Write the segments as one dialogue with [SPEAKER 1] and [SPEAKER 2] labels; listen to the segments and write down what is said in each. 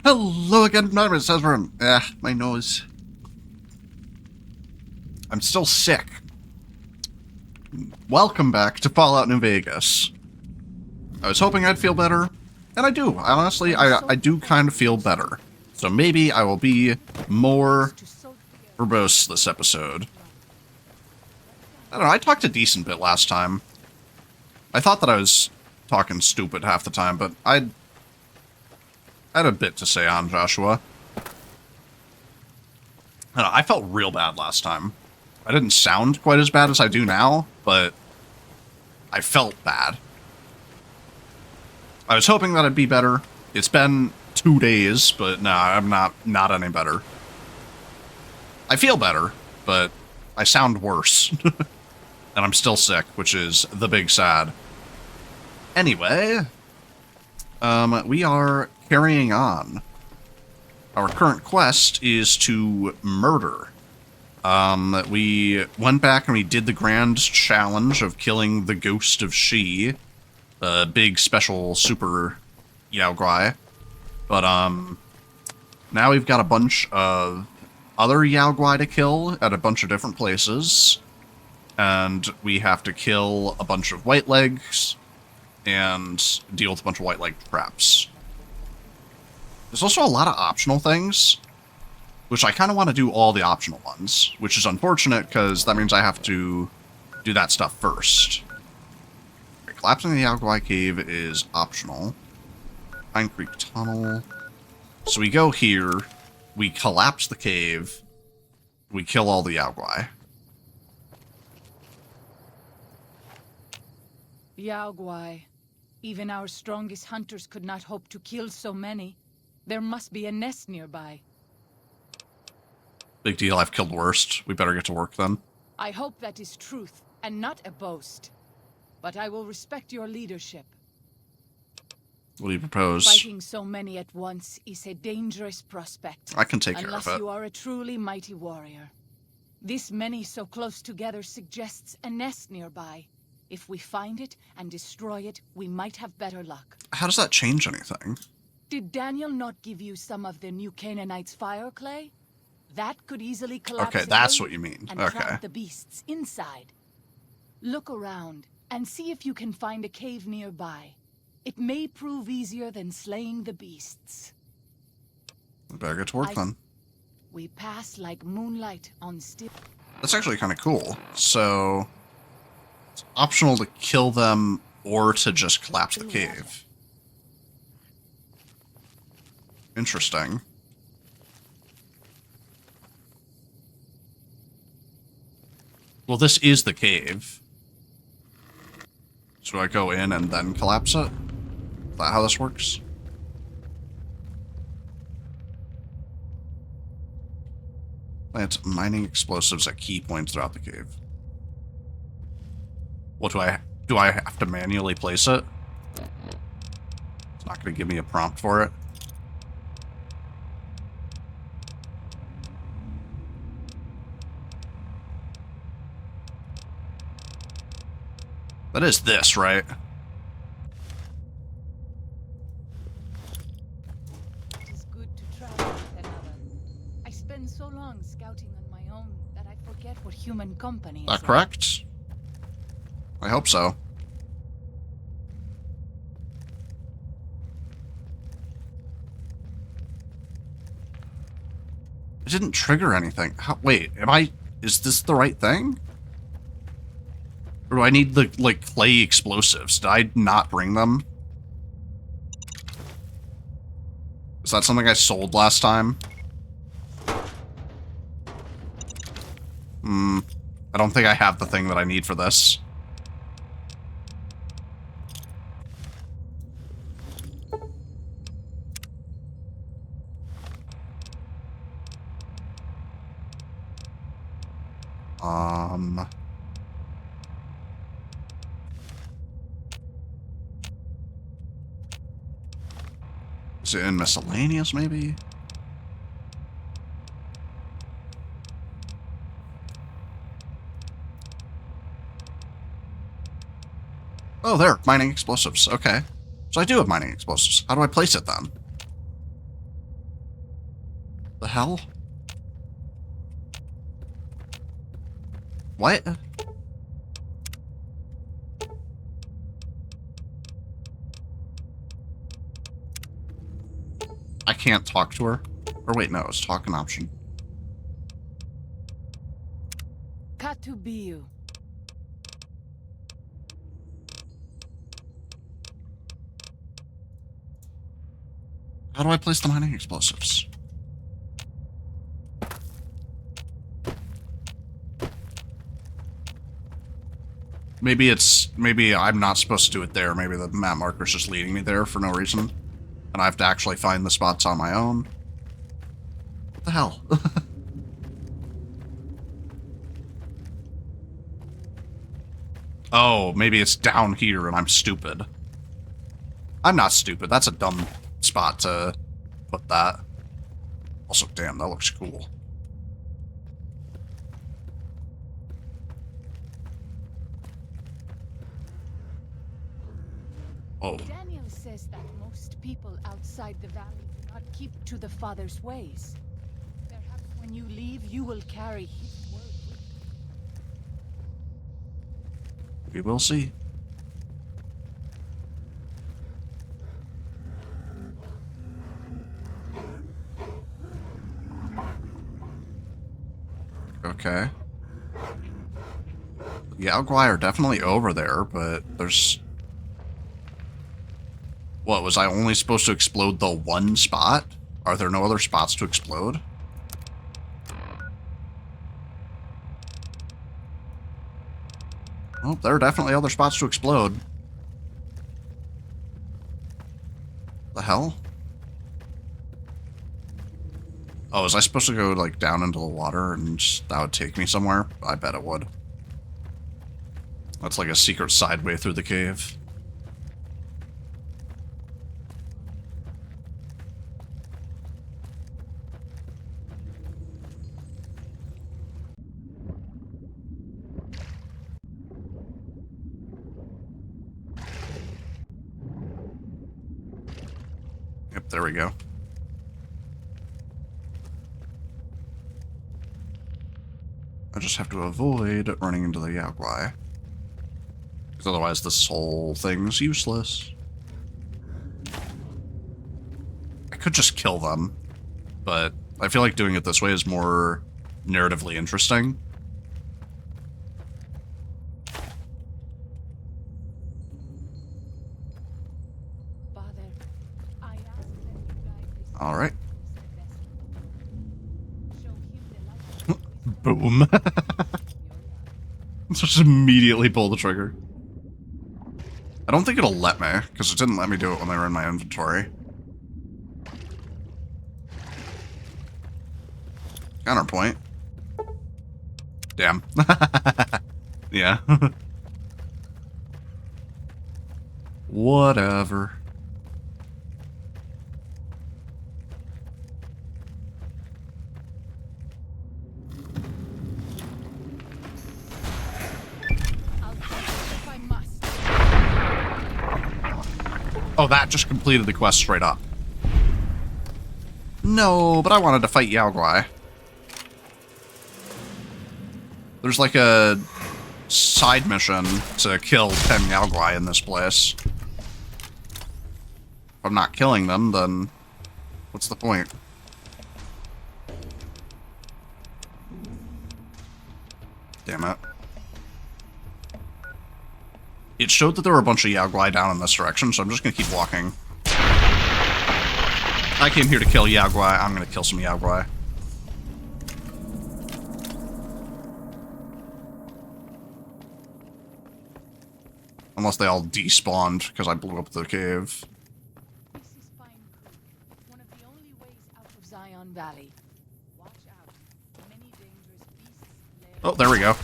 [SPEAKER 1] Hello again, my name is Esrathebun. My nose. I'm still sick. Welcome back to Fallout New Vegas. I was hoping I'd feel better, and I do. Honestly, I do kind of feel better. So maybe I will be more verbose this episode. I don't know, I talked a decent bit last time. I thought that I was talking stupid half the time, but I had a bit to say on Joshua. I don't know, I felt real bad last time. I didn't sound quite as bad as I do now, but I felt bad. I was hoping that I'd be better. It's been 2 days, but no, I'm not any better. I feel better, but I sound worse. And I'm still sick, which is the big sad. Anyway, we are carrying on. Our current quest is to murder. We went back and we did the grand challenge of killing the ghost of She, the big special super Yao Guai. But, now we've got a bunch of other Yao Guai to kill at a bunch of different places. And we have to kill a bunch of white legs and deal with a bunch of white leg traps. There's also a lot of optional things, which I kind of want to do all the optional ones, which is unfortunate because that means I have to do that stuff first. Okay, collapsing the Yao Guai cave is optional. Pine Creek Tunnel. So we go here, we collapse the cave, we kill all the Yao Guai.
[SPEAKER 2] Yao Guai. Even our strongest hunters could not hope to kill so many. There must be a nest nearby.
[SPEAKER 1] Big deal, I've killed worst. We better get to work then.
[SPEAKER 2] I hope that is truth, and not a boast. But I will respect your leadership.
[SPEAKER 1] What do you propose?
[SPEAKER 2] Fighting so many at once is a dangerous prospect.
[SPEAKER 1] I can take care of it.
[SPEAKER 2] Unless you are a truly mighty warrior. This many so close together suggests a nest nearby. If we find it and destroy it, we might have better luck.
[SPEAKER 1] How does that change anything?
[SPEAKER 2] Did Daniel not give you some of the new Canaanite's fire clay? That could easily collapse.
[SPEAKER 1] Okay, that's what you mean.
[SPEAKER 2] And
[SPEAKER 1] okay.
[SPEAKER 2] trap the beasts inside. Look around and see if you can find a cave nearby. It may prove easier than slaying the beasts.
[SPEAKER 1] We better get to work then.
[SPEAKER 2] We pass like moonlight on still.
[SPEAKER 1] That's actually kind of cool. So it's optional to kill them or to just collapse the cave. Interesting. Well, this is the cave. So I go in and then collapse it? Is that how this works? Plant mining explosives at key points throughout the cave. What do I have to manually place it? It's not going to give me a prompt for it. That is this, right?
[SPEAKER 2] It is good to travel with another. I spend so long scouting on my own that I forget what human company is
[SPEAKER 1] That correct? I hope so. It didn't trigger anything. Wait, is this the right thing? Or do I need the, like, clay explosives? Did I not bring them? Is that something I sold last time? I don't think I have the thing that I need for this. Is it in miscellaneous, maybe? Oh, there. Mining explosives. Okay. So I do have mining explosives. How do I place it then? The hell? What? I can't talk to her. Or wait, no, it's talk an option.
[SPEAKER 2] Katubiu.
[SPEAKER 1] How do I place the mining explosives? Maybe I'm not supposed to do it there. Maybe the map marker's just leading me there for no reason. And I have to actually find the spots on my own. What the hell? Oh, maybe it's down here and I'm stupid. I'm not stupid. That's a dumb spot to put that. Also, damn, that looks cool. Oh.
[SPEAKER 2] Daniel says that most people outside the valley do not keep to the Father's ways. Perhaps when you leave, you will carry his word with you.
[SPEAKER 1] We will see. Okay. The Yaogwai are definitely over there, but there's... What, was I only supposed to explode the one spot? Are there no other spots to explode? Well, there are definitely other spots to explode. The hell? Oh, was I supposed to go, like, down into the water and that would take me somewhere? I bet it would. That's like a secret side way through the cave. Yep, there we go. I just have to avoid running into the Yaogwai. Because otherwise this whole thing's useless. I could just kill them, but I feel like doing it this way is more narratively interesting.
[SPEAKER 2] Father, I ask that you guide this
[SPEAKER 1] All right.
[SPEAKER 2] show him the light.
[SPEAKER 1] Boom. Just immediately pull the trigger. I don't think it'll let me, because it didn't let me do it when they were in my inventory. Counterpoint. Damn. Yeah. Whatever.
[SPEAKER 2] I'll do it if I must.
[SPEAKER 1] Oh, that just completed the quest straight up. No, but I wanted to fight Yaogwai. There's like a side mission to kill 10 Yaogwai in this place. If I'm not killing them, then what's the point? Damn it. It showed that there were a bunch of Yaogwai down in this direction, so I'm just gonna keep walking. I came here to kill Yaogwai. I'm gonna kill some Yaogwai. Unless they all despawned because I blew up the cave.
[SPEAKER 2] This is Pine Creek, one of the only ways out of Zion Valley. Watch out. Many dangerous beasts lay.
[SPEAKER 1] Oh, there we go.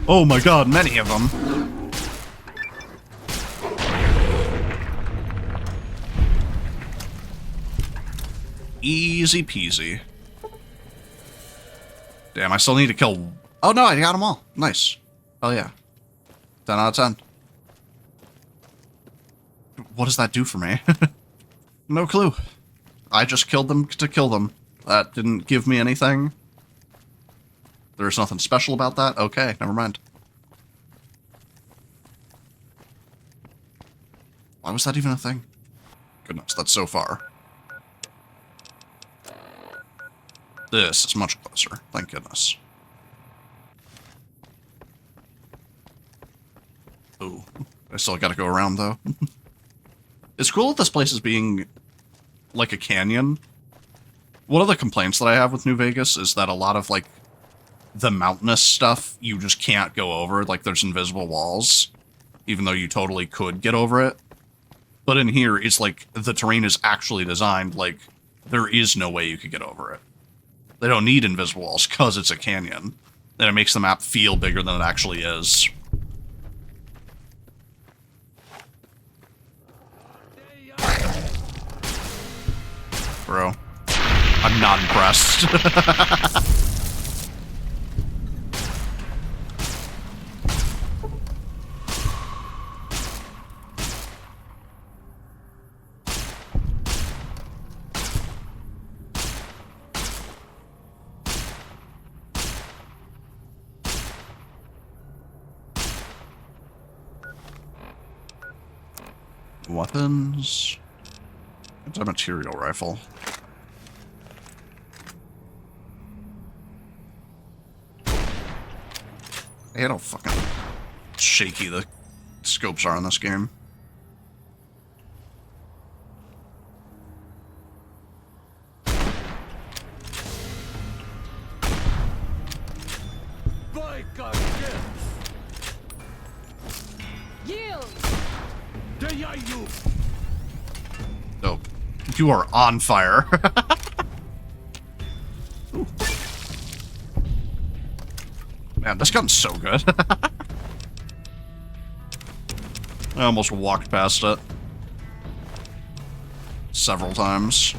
[SPEAKER 1] Oh my god, many of them. Easy peasy. Damn, I still need to kill... Oh no, I got them all. Nice. Oh yeah. 10 out of 10. What does that do for me? No clue. I just killed them to kill them. That didn't give me anything. There's nothing special about that? Okay, never mind. Why was that even a thing? Goodness, that's so far. This is much closer, thank goodness. Ooh, I still gotta go around, though. It's cool that this place is being like a canyon. One of the complaints that I have with New Vegas is that a lot of, like, the mountainous stuff you just can't go over. Like, there's invisible walls, even though you totally could get over it. But in here, it's like, the terrain is actually designed like there is no way you could get over it. They don't need invisible walls because it's a canyon. And it makes the map feel bigger than it actually is. Bro, I'm not impressed. Weapons. It's a material rifle. I hate how fucking shaky the scopes are in this game. Dope. You are on fire. Man, this gun's so good. I almost walked past it several times.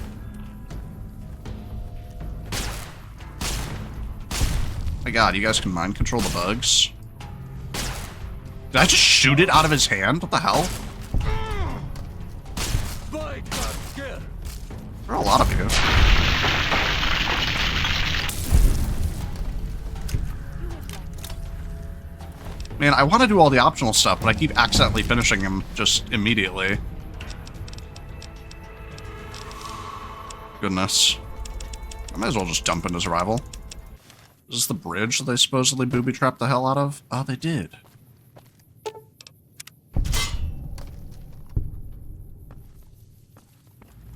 [SPEAKER 1] My god, you guys can mind control the bugs? Did I just shoot it out of his hand? What the hell? There are a lot of you. Man, I want to do all the optional stuff, but I keep accidentally finishing them just immediately. Goodness. I might as well just jump into survival. Is this the bridge that they supposedly booby-trapped the hell out of? Oh, they did.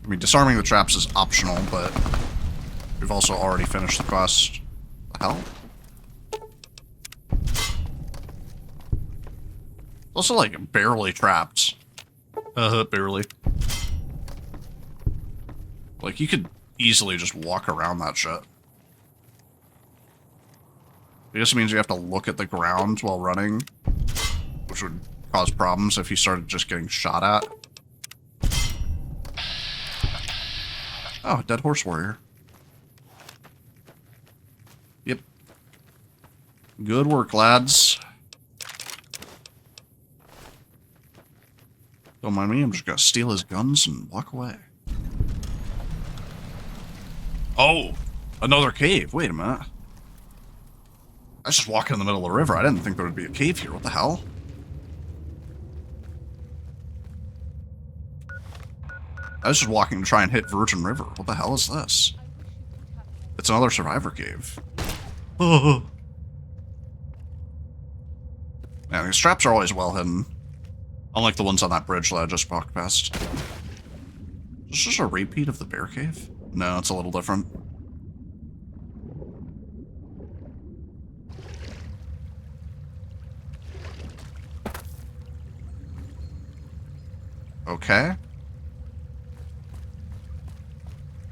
[SPEAKER 1] I mean, disarming the traps is optional, but we've also already finished the quest. The hell? Also, like, barely trapped. Barely. Like, you could easily just walk around that shit. It just means you have to look at the ground while running, which would cause problems if you started just getting shot at. Oh, dead horse warrior. Yep. Good work, lads. Don't mind me, I'm just gonna steal his guns and walk away. Oh, another cave. Wait a minute. I was just walking in the middle of the river. I didn't think there would be a cave here. What the hell? I was just walking to try and hit Virgin River. What the hell is this? It's another survivor cave. Oh. Yeah, these traps are always well hidden. Unlike the ones on that bridge that I just walked past. Is this just a repeat of the bear cave? No, it's a little different. Okay.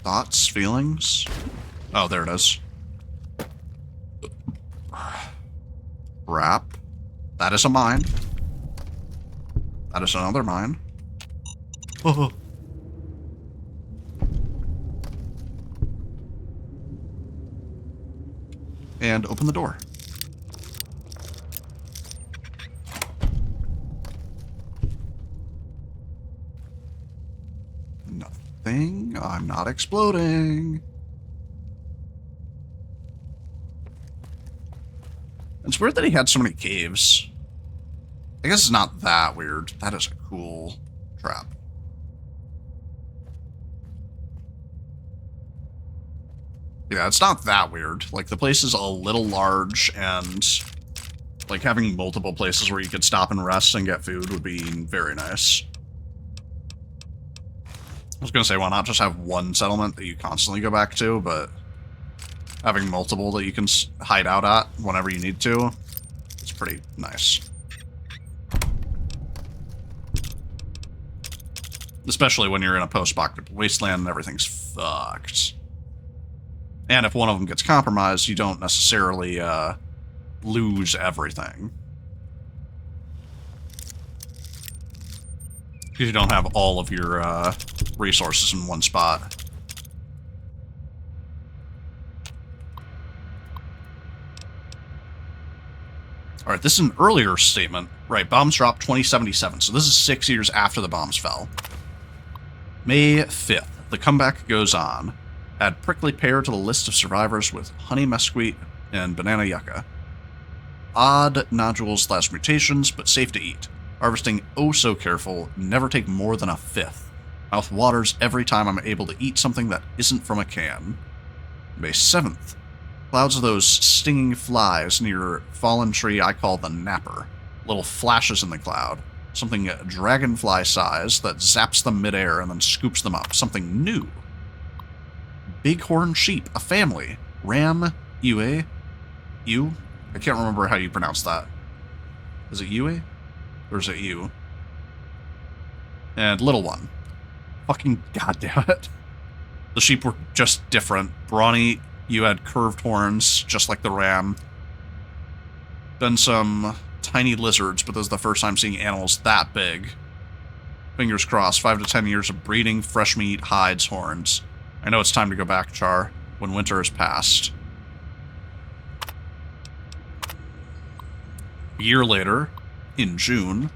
[SPEAKER 1] Thoughts, feelings? Oh, there it is. Wrap. That is a mine. That is another mine. Oh. And open the door. Nothing. thing. I'm not exploding. It's weird that he had so many caves. I guess it's not that weird. That is a cool trap. Yeah, it's not that weird. Like, the place is a little large, and like having multiple places where you could stop and rest and get food would be very nice. I was gonna say, why not just have one settlement that you constantly go back to, but having multiple that you can hide out at whenever you need to, it's pretty nice. Especially when you're in a post-apocalyptic wasteland and everything's fucked. And if one of them gets compromised, you don't necessarily lose everything. Because you don't have all of your resources in one spot. Alright, this is an earlier statement. Right, bombs dropped 2077, so this is 6 years after the bombs fell. May 5th, the comeback goes on. Add prickly pear to the list of survivors with honey mesquite and banana yucca. Odd nodules / mutations, but safe to eat. Harvesting oh so careful, never take more than a fifth. Mouth waters every time I'm able to eat something that isn't from a can. May 7th. Clouds of those stinging flies near fallen tree I call the napper. Little flashes in the cloud. Something dragonfly size that zaps them midair and then scoops them up. Something new. Bighorn sheep, a family. Ram, Yue. You? I can't remember how you pronounce that. Is it Yue? Or is it you? And little one. Fucking goddamn it. The sheep were just different. Brawny, you had curved horns, just like the ram. Then some tiny lizards, but this is the first time seeing animals that big. Fingers crossed, 5 to 10 years of breeding, fresh meat, hides, horns. I know it's time to go back, Char, when winter has passed. A year later, in June,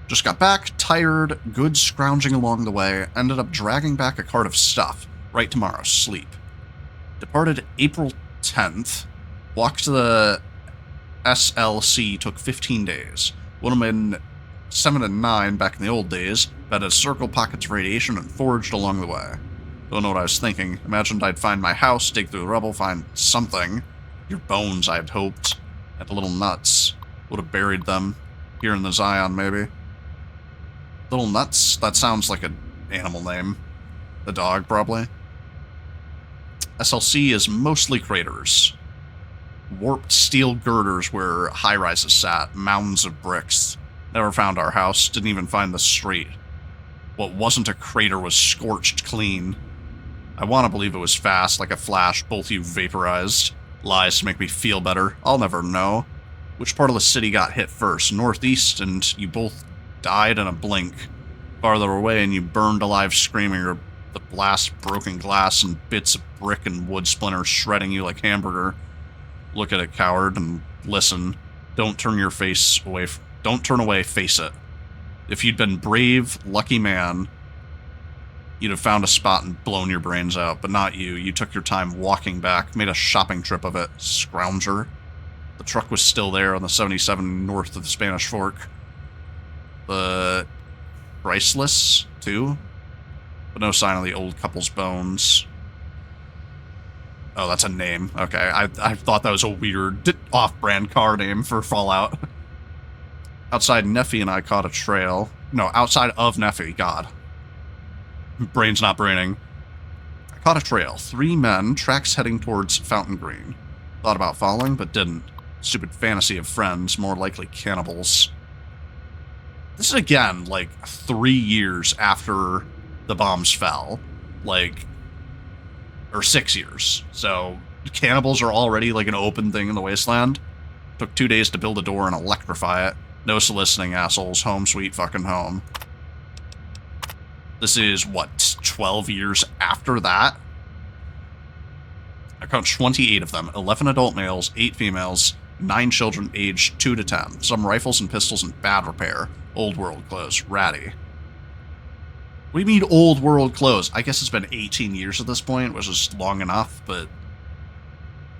[SPEAKER 1] just got back, tired, good scrounging along the way, ended up dragging back a cart of stuff. Right tomorrow, sleep. Departed April 10th, walked to the SLC, took 15 days. Would have been 7 and 9 back in the old days, but had circle pockets of radiation and foraged along the way. Don't know what I was thinking. Imagined I'd find my house, dig through the rubble, find something. Your bones, I had hoped. And the little nuts. Would have buried them. Here in the Zion, maybe. Little Nuts? That sounds like an animal name. The dog, probably. SLC is mostly craters. Warped steel girders where high-rises sat. Mountains of bricks. Never found our house. Didn't even find the street. What wasn't a crater was scorched clean. I want to believe it was fast, like a flash, both you vaporized. Lies to make me feel better. I'll never know. Which part of the city got hit first? Northeast, and you both died in a blink. Farther away, and you burned alive screaming, or the blast broken glass and bits of brick and wood splinters shredding you like hamburger. Look at it, coward, and listen. Don't turn your face away. Don't turn away, face it. If you'd been brave, lucky man, you'd have found a spot and blown your brains out, but not you. You took your time walking back, made a shopping trip of it, scrounger. The truck was still there on the 77 north of the Spanish Fork. The priceless, too, but no sign of the old couple's bones. Oh, that's a name. Okay, I thought that was a weird off-brand car name for Fallout. Outside Neffy and I caught a trail. No, outside of Neffy, God. Brain's not braining. I caught a trail. 3 men, tracks heading towards Fountain Green. Thought about following, but didn't. Stupid fantasy of friends, more likely cannibals. This is, again, like, 3 years after the bombs fell. Like, or 6 years. So, cannibals are already, like, an open thing in the wasteland. Took 2 days to build a door and electrify it. No soliciting, assholes. Home sweet fucking home. This is, what, 12 years after that? I count 28 of them. 11 adult males, 8 females, 9 children aged 2 to 10. Some rifles and pistols in bad repair. Old world clothes. Ratty. We mean old world clothes. I guess it's been 18 years at this point, which is long enough, but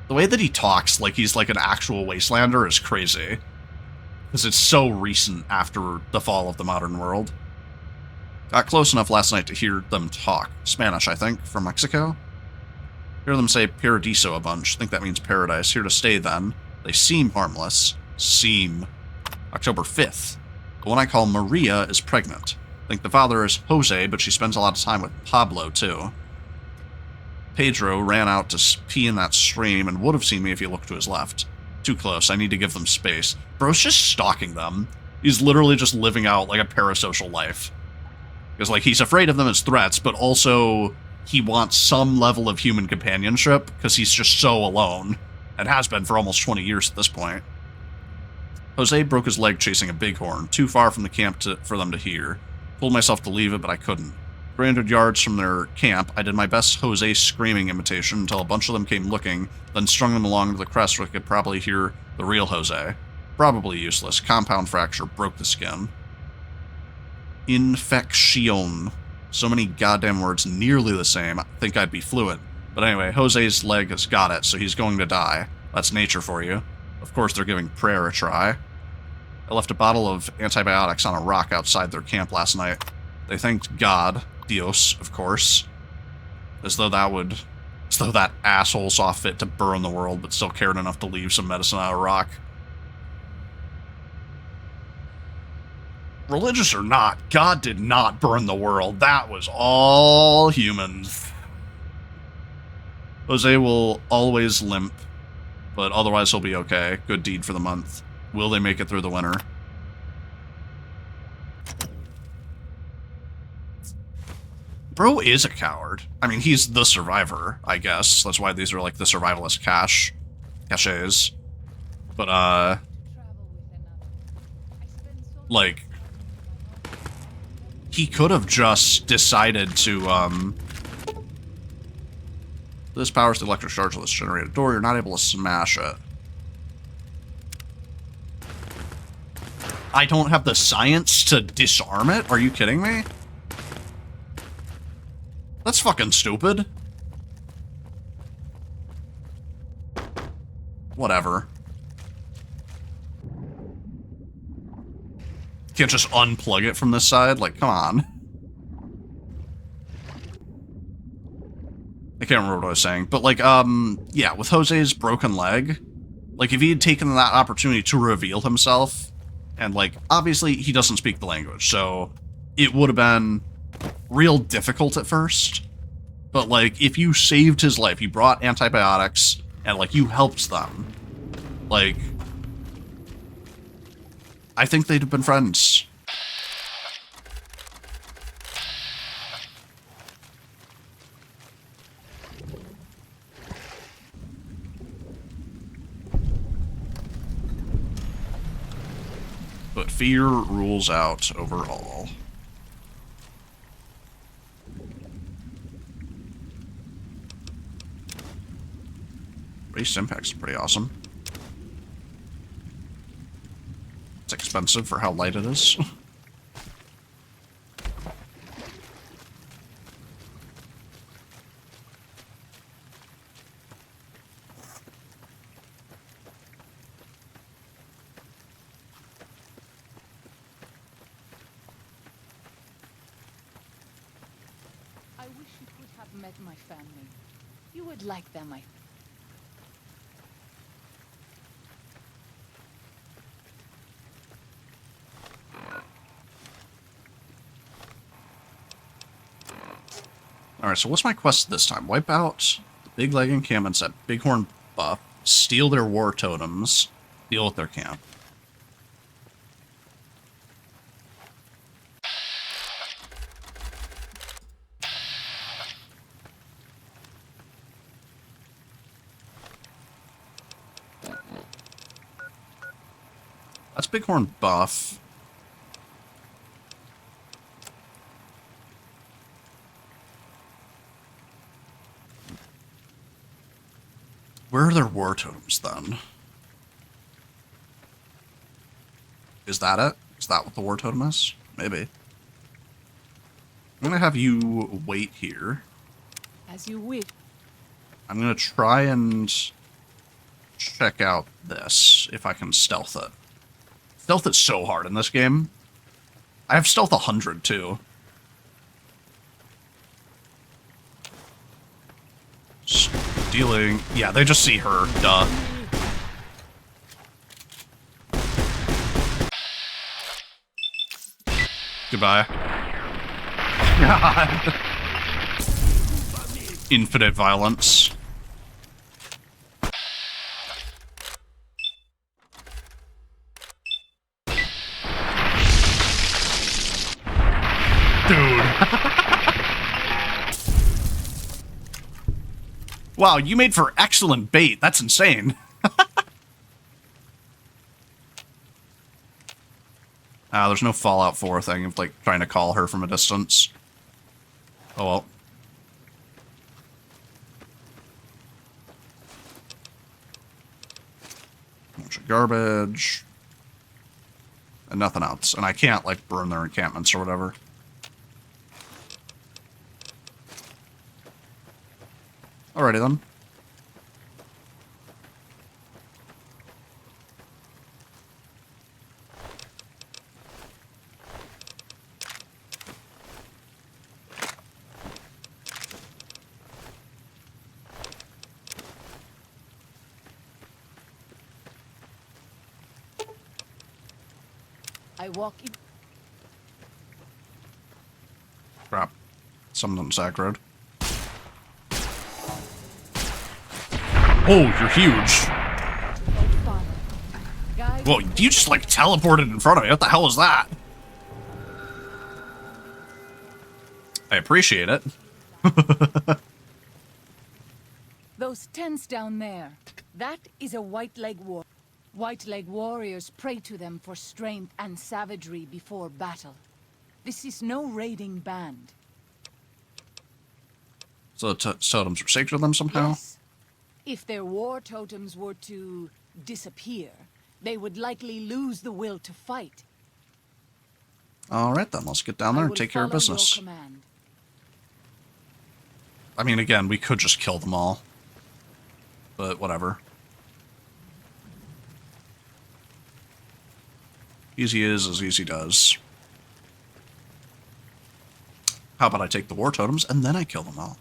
[SPEAKER 1] the way that he talks like he's like an actual wastelander is crazy. Because it's so recent after the fall of the modern world. Got close enough last night to hear them talk. Spanish, I think, from Mexico. Hear them say paradiso a bunch. Think that means paradise. Here to stay, then. They seem harmless. Seem. October 5th. The one I call Maria is pregnant. Think the father is Jose, but she spends a lot of time with Pablo, too. Pedro ran out to pee in that stream and would have seen me if he looked to his left. Too close. I need to give them space. Bro's just stalking them. He's literally just living out, like, a parasocial life. Because, like, he's afraid of them as threats, but also he wants some level of human companionship because he's just so alone, and has been for almost 20 years at this point. Jose broke his leg chasing a bighorn, too far from the camp for them to hear. Told myself to leave it, but I couldn't. 300 yards from their camp, I did my best Jose screaming imitation until a bunch of them came looking, then strung them along to the crest where I could probably hear the real Jose. Probably useless. Compound fracture broke the skin. Infection. So many goddamn words nearly the same. I think I'd be fluent. But anyway, Jose's leg has got it, so he's going to die. That's nature for you. Of course they're giving prayer a try. I left a bottle of antibiotics on a rock outside their camp last night. They thanked God, Dios, of course. As though that asshole saw fit to burn the world, but still cared enough to leave some medicine on a rock. Religious or not, God did not burn the world. That was all humans. Jose will always limp, but otherwise he'll be okay. Good deed for the month. Will they make it through the winter? Bro is a coward. I mean, he's the survivor, I guess. That's why these are like the survivalist caches. But, like, he could have just decided to, this powers the electric charge of this generated door. You're not able to smash it. I don't have the science to disarm it? Are you kidding me? That's fucking stupid. Whatever. Can't just unplug it from this side? Like, come on. I can't remember what I was saying. But, like, yeah, with Jose's broken leg, like, if he had taken that opportunity to reveal himself, and, like, obviously he doesn't speak the language, so it would have been real difficult at first. But, like, if you saved his life, you brought antibiotics, and, like, you helped them, like, I think they'd have been friends. But fear rules out overall. Race impact's pretty awesome. It's expensive for how light it is.
[SPEAKER 2] I wish you could have met my family. You would like them, I...
[SPEAKER 1] Alright, so what's my quest this time? Wipe out the big leg encampments at Bighorn Buff, steal their war totems, deal with their camp. That's Bighorn Buff. Where are their war totems, then? Is that it? Is that what the war totem is? Maybe. I'm gonna have you wait here.
[SPEAKER 2] As you wish.
[SPEAKER 1] I'm gonna try and check out this, if I can stealth it. Stealth is so hard in this game. I have stealth 100, too. Stealing... Yeah, they just see her. Duh. Goodbye. God. Infinite violence. Dude. Wow, you made for excellent bait. That's insane. There's no Fallout 4 thing of, like, trying to call her from a distance. Oh well. Bunch of garbage. And nothing else. And I can't, like, burn their encampments or whatever. Alrighty then.
[SPEAKER 2] I walk in.
[SPEAKER 1] Crap. Something sacred. Oh, you're huge. Whoa, you just, like, teleported in front of me. What the hell was that? I appreciate it.
[SPEAKER 2] Those tents down there, that is a white-leg war. White-leg warriors pray to them for strength and savagery before battle. This is no raiding band.
[SPEAKER 1] So the totems are sacred to them somehow?
[SPEAKER 2] Yes. If their war totems were to disappear, they would likely lose the will to fight.
[SPEAKER 1] Alright then, let's get down there and take care of business. I mean, again, we could just kill them all. But whatever. Easy is as easy does. How about I take the war totems and then I kill them all?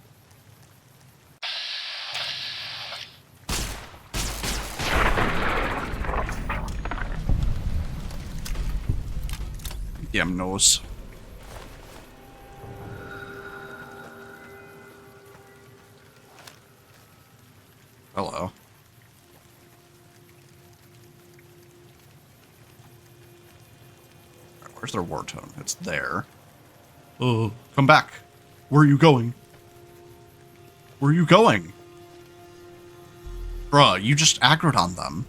[SPEAKER 1] Damn nose. Hello. Where's their war totem? It's there. Oh, come back. Where are you going? Where are you going? Bruh, you just aggroed on them.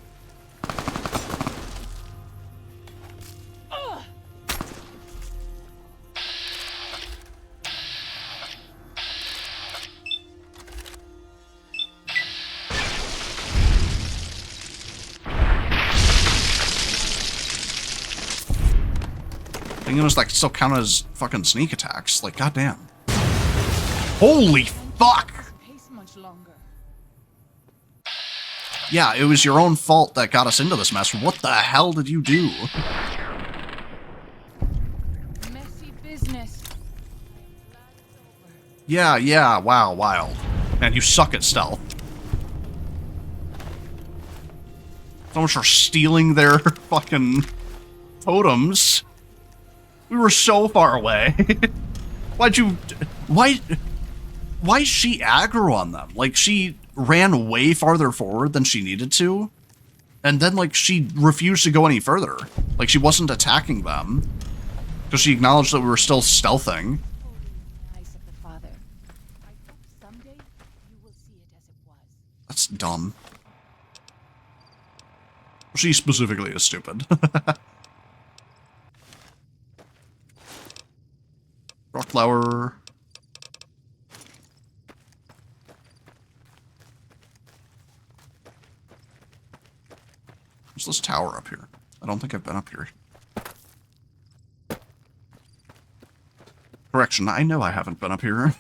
[SPEAKER 1] Thing is, like, still count as fucking sneak attacks. Like, goddamn. Holy fuck! Yeah, it was your own fault that got us into this mess. What the hell did you do?
[SPEAKER 2] Messy business.
[SPEAKER 1] Yeah, wow, wild. Man, you suck at stealth. So much for stealing their fucking totems. We were so far away. Why'd she aggro on them? Like, she ran way farther forward than she needed to, and then, like, she refused to go any further. Like, she wasn't attacking them, because she acknowledged that we were still stealthing. That's dumb. She specifically is stupid. Rock flower. There's this tower up here. I don't think I've been up here. Correction, I know I haven't been up here.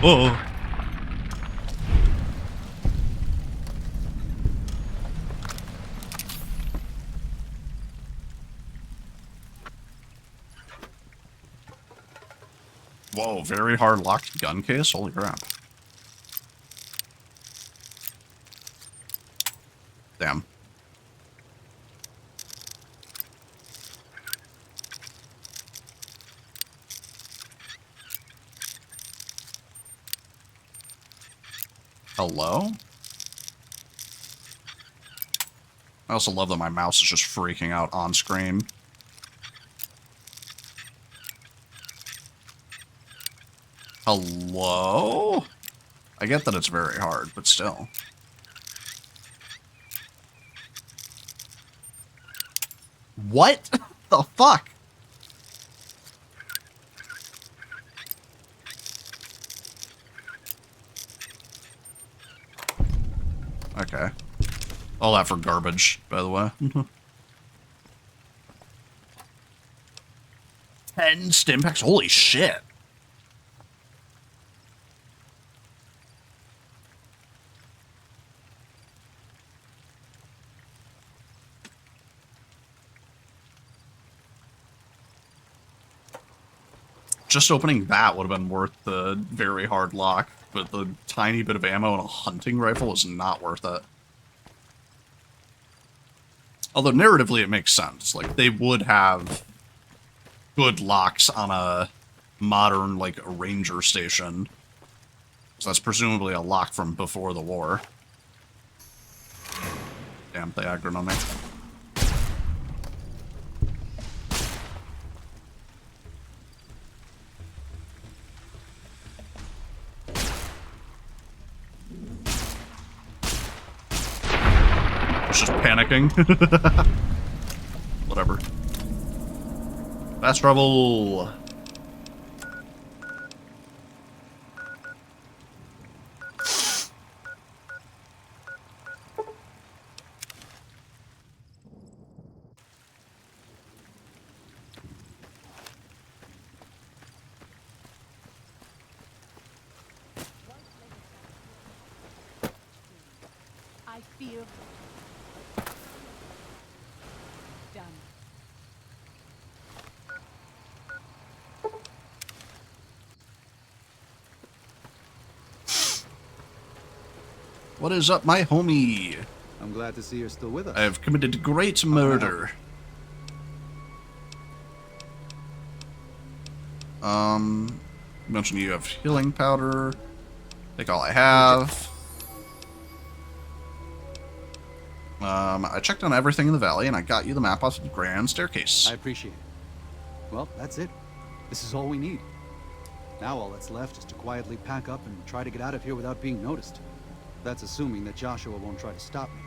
[SPEAKER 1] Oh. Whoa, very hard locked gun case? Holy crap. Damn. Hello? I also love that my mouse is just freaking out on screen. Hello? I get that it's very hard, but still. What the fuck? Okay. All that for garbage, by the way. 10 stim packs? Holy shit. Just opening that would have been worth the very hard lock, but the tiny bit of ammo and a hunting rifle is not worth it. Although narratively it makes sense. Like, they would have good locks on a modern, like, ranger station. So that's presumably a lock from before the war. Damn, they aggroed on me. Just panicking. Whatever. Fast travel.
[SPEAKER 2] I feel done.
[SPEAKER 1] What is up, my homie?
[SPEAKER 3] I'm glad to see you're still with us.
[SPEAKER 1] I have committed great murder. You mentioned you have healing powder. Take all I have. I checked on everything in the valley, and I got you the map off the grand staircase.
[SPEAKER 3] I appreciate it. Well, that's it. This is all we need. Now all that's left is to quietly pack up and try to get out of here without being noticed. That's assuming that Joshua won't try to stop me.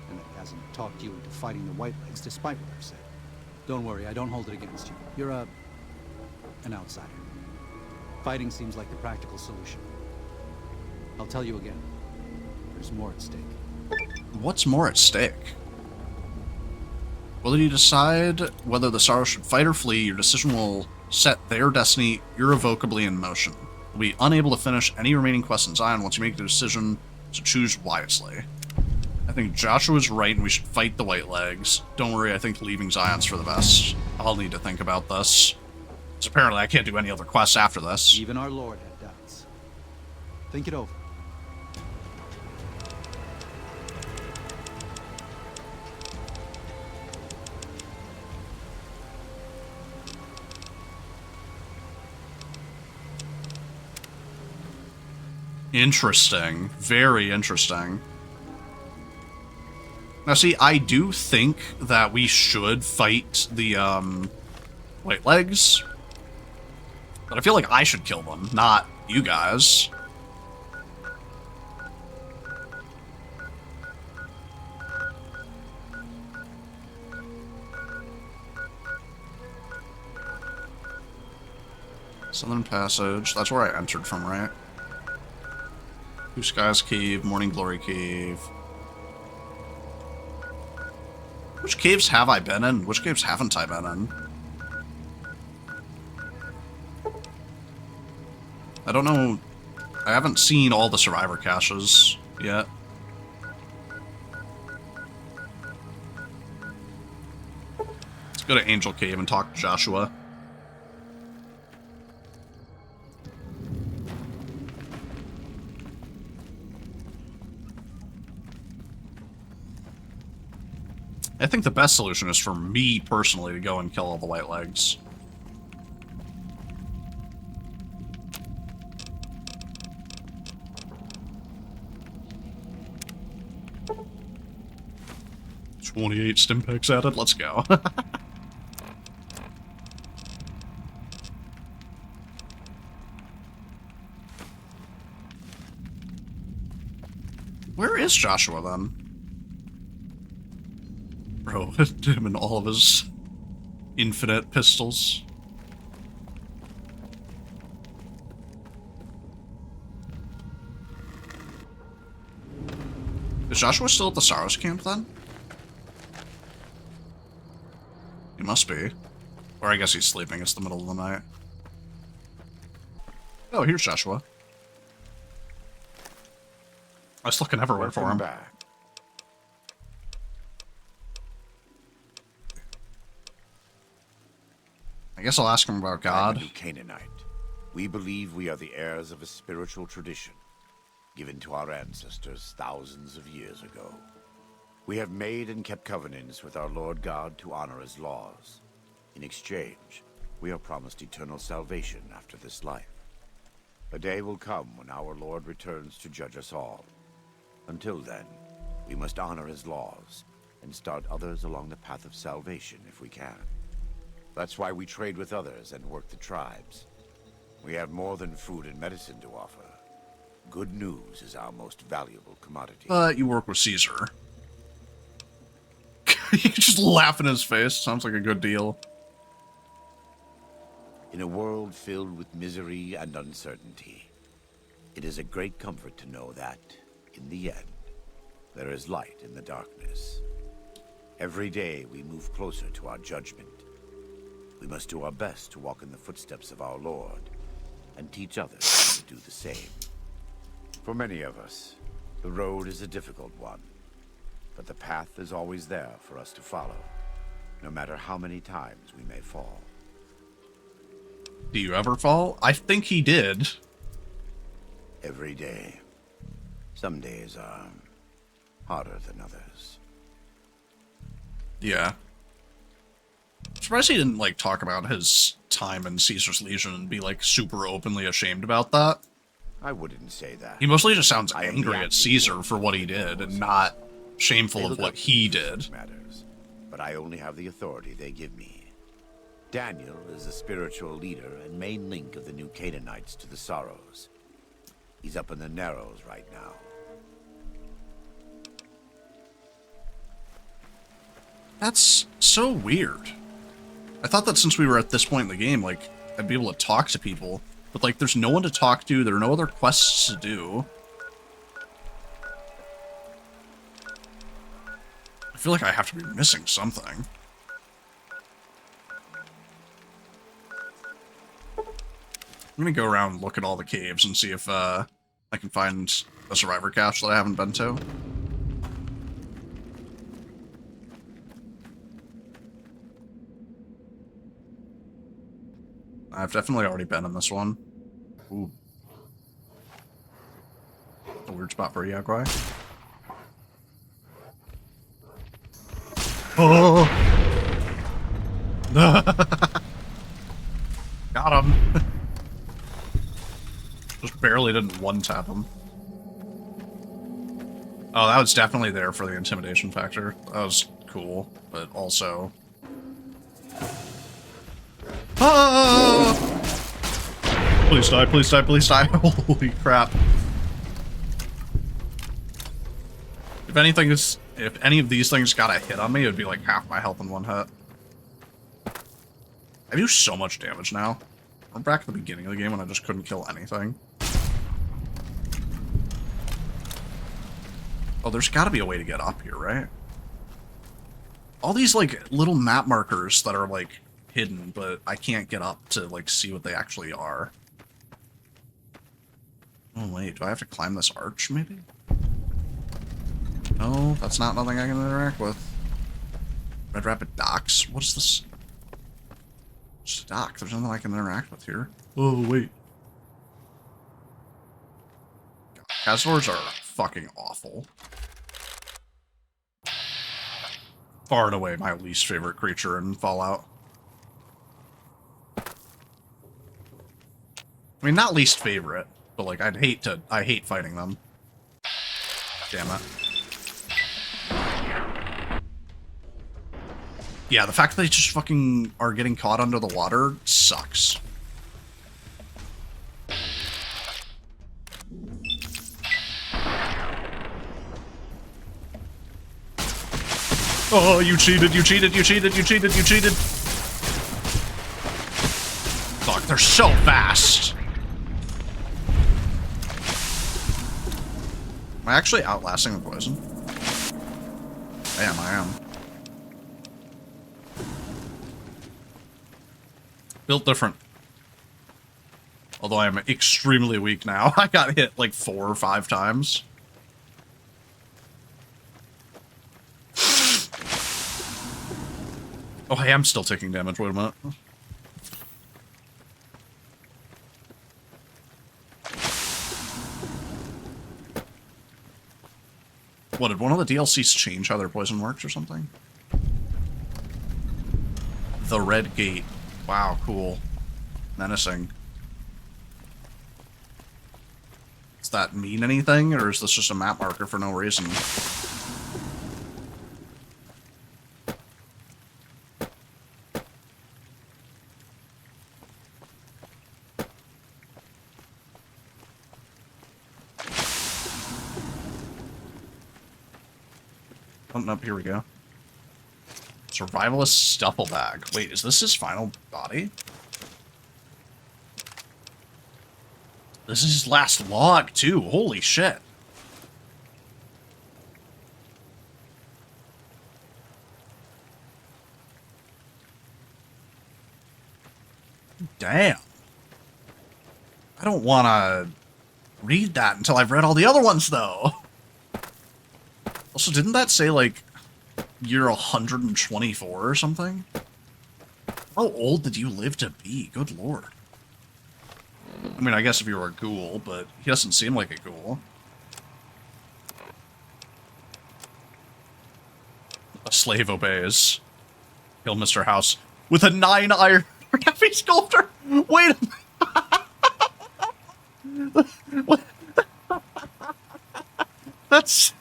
[SPEAKER 3] And that he hasn't talked you into fighting the Whitelegs despite what I've said. Don't worry, I don't hold it against you. You're an outsider. Fighting seems like the practical solution. I'll tell you again. There's more at stake.
[SPEAKER 1] What's more at stake? Whether you decide whether the Sorrow should fight or flee, your decision will set their destiny irrevocably in motion. You'll be unable to finish any remaining quests in Zion once you make the decision to choose wisely. I think Joshua's right and we should fight the Whitelegs. Don't worry, I think leaving Zion's for the best. I'll need to think about this. Because apparently I can't do any other quests after this.
[SPEAKER 3] Even our Lord had doubts. Think it over.
[SPEAKER 1] Interesting. Very interesting. Now see, I do think that we should fight the, Whitelegs. But I feel like I should kill them, not you guys. Southern Passage. That's where I entered from, right? Blue Skies Cave, Morning Glory Cave. Which caves have I been in? Which caves haven't I been in? I don't know. I haven't seen all the survivor caches yet. Let's go to Angel Cave and talk to Joshua. I think the best solution is for me personally to go and kill all the white legs. "28 stim packs added, let's go." Where is Joshua then? Bro, him and all of his infinite pistols. Is Joshua still at the Saros camp then? He must be. Or I guess he's sleeping, it's the middle of the night. Oh, here's Joshua. I was looking everywhere for him.
[SPEAKER 4] Back.
[SPEAKER 1] I guess I'll ask him about God.
[SPEAKER 4] I'm a Canaanite. We believe we are the heirs of a spiritual tradition given to our ancestors thousands of years ago. We have made and kept covenants with our Lord God to honor his laws. In exchange, we are promised eternal salvation after this life. A day will come when our Lord returns to judge us all. Until then, we must honor his laws and start others along the path of salvation if we can. That's why we trade with others and work the tribes. We have more than food and medicine to offer. Good news is our most valuable commodity.
[SPEAKER 1] But you work with Caesar. You just laugh in his face. Sounds like a good deal.
[SPEAKER 4] In a world filled with misery and uncertainty, it is a great comfort to know that, in the end, there is light in the darkness. Every day we move closer to our judgment. We must do our best to walk in the footsteps of our Lord and teach others to do the same. For many of us, the road is a difficult one, but the path is always there for us to follow, no matter how many times we may fall.
[SPEAKER 1] Do you ever fall? I think he did.
[SPEAKER 4] Every day. Some days are harder than others.
[SPEAKER 1] Yeah. I'm surprised he didn't, like, talk about his time in Caesar's Legion and be, like, super openly ashamed about that.
[SPEAKER 4] I wouldn't say that.
[SPEAKER 1] He mostly just sounds
[SPEAKER 4] I am
[SPEAKER 1] angry
[SPEAKER 4] the
[SPEAKER 1] at
[SPEAKER 4] acting
[SPEAKER 1] Caesar
[SPEAKER 4] voice
[SPEAKER 1] for what he
[SPEAKER 4] of the
[SPEAKER 1] did and
[SPEAKER 4] force.
[SPEAKER 1] not
[SPEAKER 4] They
[SPEAKER 1] shameful of
[SPEAKER 4] look
[SPEAKER 1] what
[SPEAKER 4] up to
[SPEAKER 1] he
[SPEAKER 4] me
[SPEAKER 1] did.
[SPEAKER 4] for matters, but I only have the authority they give me. Daniel is the spiritual leader and main link of the new Canaanites to the Sorrows. He's up in the Narrows right now.
[SPEAKER 1] That's so weird. I thought that since we were at this point in the game, like, I'd be able to talk to people. But, like, there's no one to talk to, there are no other quests to do. I feel like I have to be missing something. I'm gonna go around and look at all the caves and see if, I can find a survivor cache that I haven't been to. I've definitely already been in this one. Ooh. A weird spot for a Yaguai. Oh! Got him! Just barely didn't one-tap him. Oh, that was definitely there for the intimidation factor. That was cool, but also... Ah! Please die, please die, please die. Holy crap. If anything is, if any of these things got a hit on me, it would be like half my health in one hit. I do so much damage now. We're back at the beginning of the game when I just couldn't kill anything. Oh, there's gotta be a way to get up here, right? All these, like, little map markers that are, like, hidden, but I can't get up to, like, see what they actually are. Oh, wait, do I have to climb this arch, maybe? No, that's not nothing I can interact with. Red Rapid Docks? What is this? It's a dock. There's nothing I can interact with here. Oh, wait. Cazadors are fucking awful. Far and away my least favorite creature in Fallout. I mean, not least favorite, but like I hate fighting them. Damn it. Yeah, the fact that they just fucking are getting caught under the water sucks. Oh, you cheated, you cheated, you cheated, you cheated, you cheated. Fuck, they're so fast. Am I actually outlasting the poison? I am. Built different. Although I am extremely weak now. I got hit like 4 or 5 times. Oh, I am still taking damage. Wait a minute. What, did one of the DLCs change how their poison works or something? The Red Gate. Wow, cool. Menacing. Does that mean anything, or is this just a map marker for no reason? Oh, nope, here we go. Survivalist Stuffle Bag. Wait, is this his final body? This is his last log, too. Holy shit. Damn. I don't want to read that until I've read all the other ones, though. Also, didn't that say, like, you're 124 or something? How old did you live to be? Good lord. I mean, I guess if you were a ghoul, but he doesn't seem like a ghoul. A slave obeys. Kill Mr. House with a 9 iron heavy sculptor. Wait a minute. What? That's...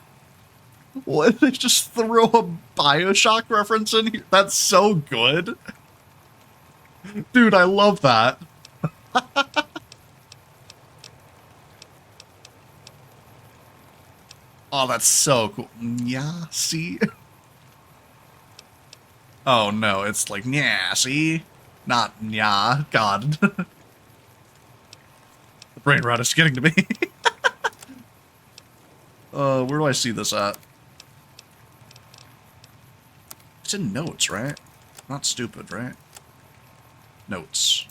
[SPEAKER 1] What? They just throw a Bioshock reference in here? That's so good. Dude, I love that. Oh, that's so cool. Yeah, see? Oh no, it's like, yeah, see? Not yeah, God. The brain rot is getting to me. Where do I see this at? It's in notes, right? Not stupid, right? Notes.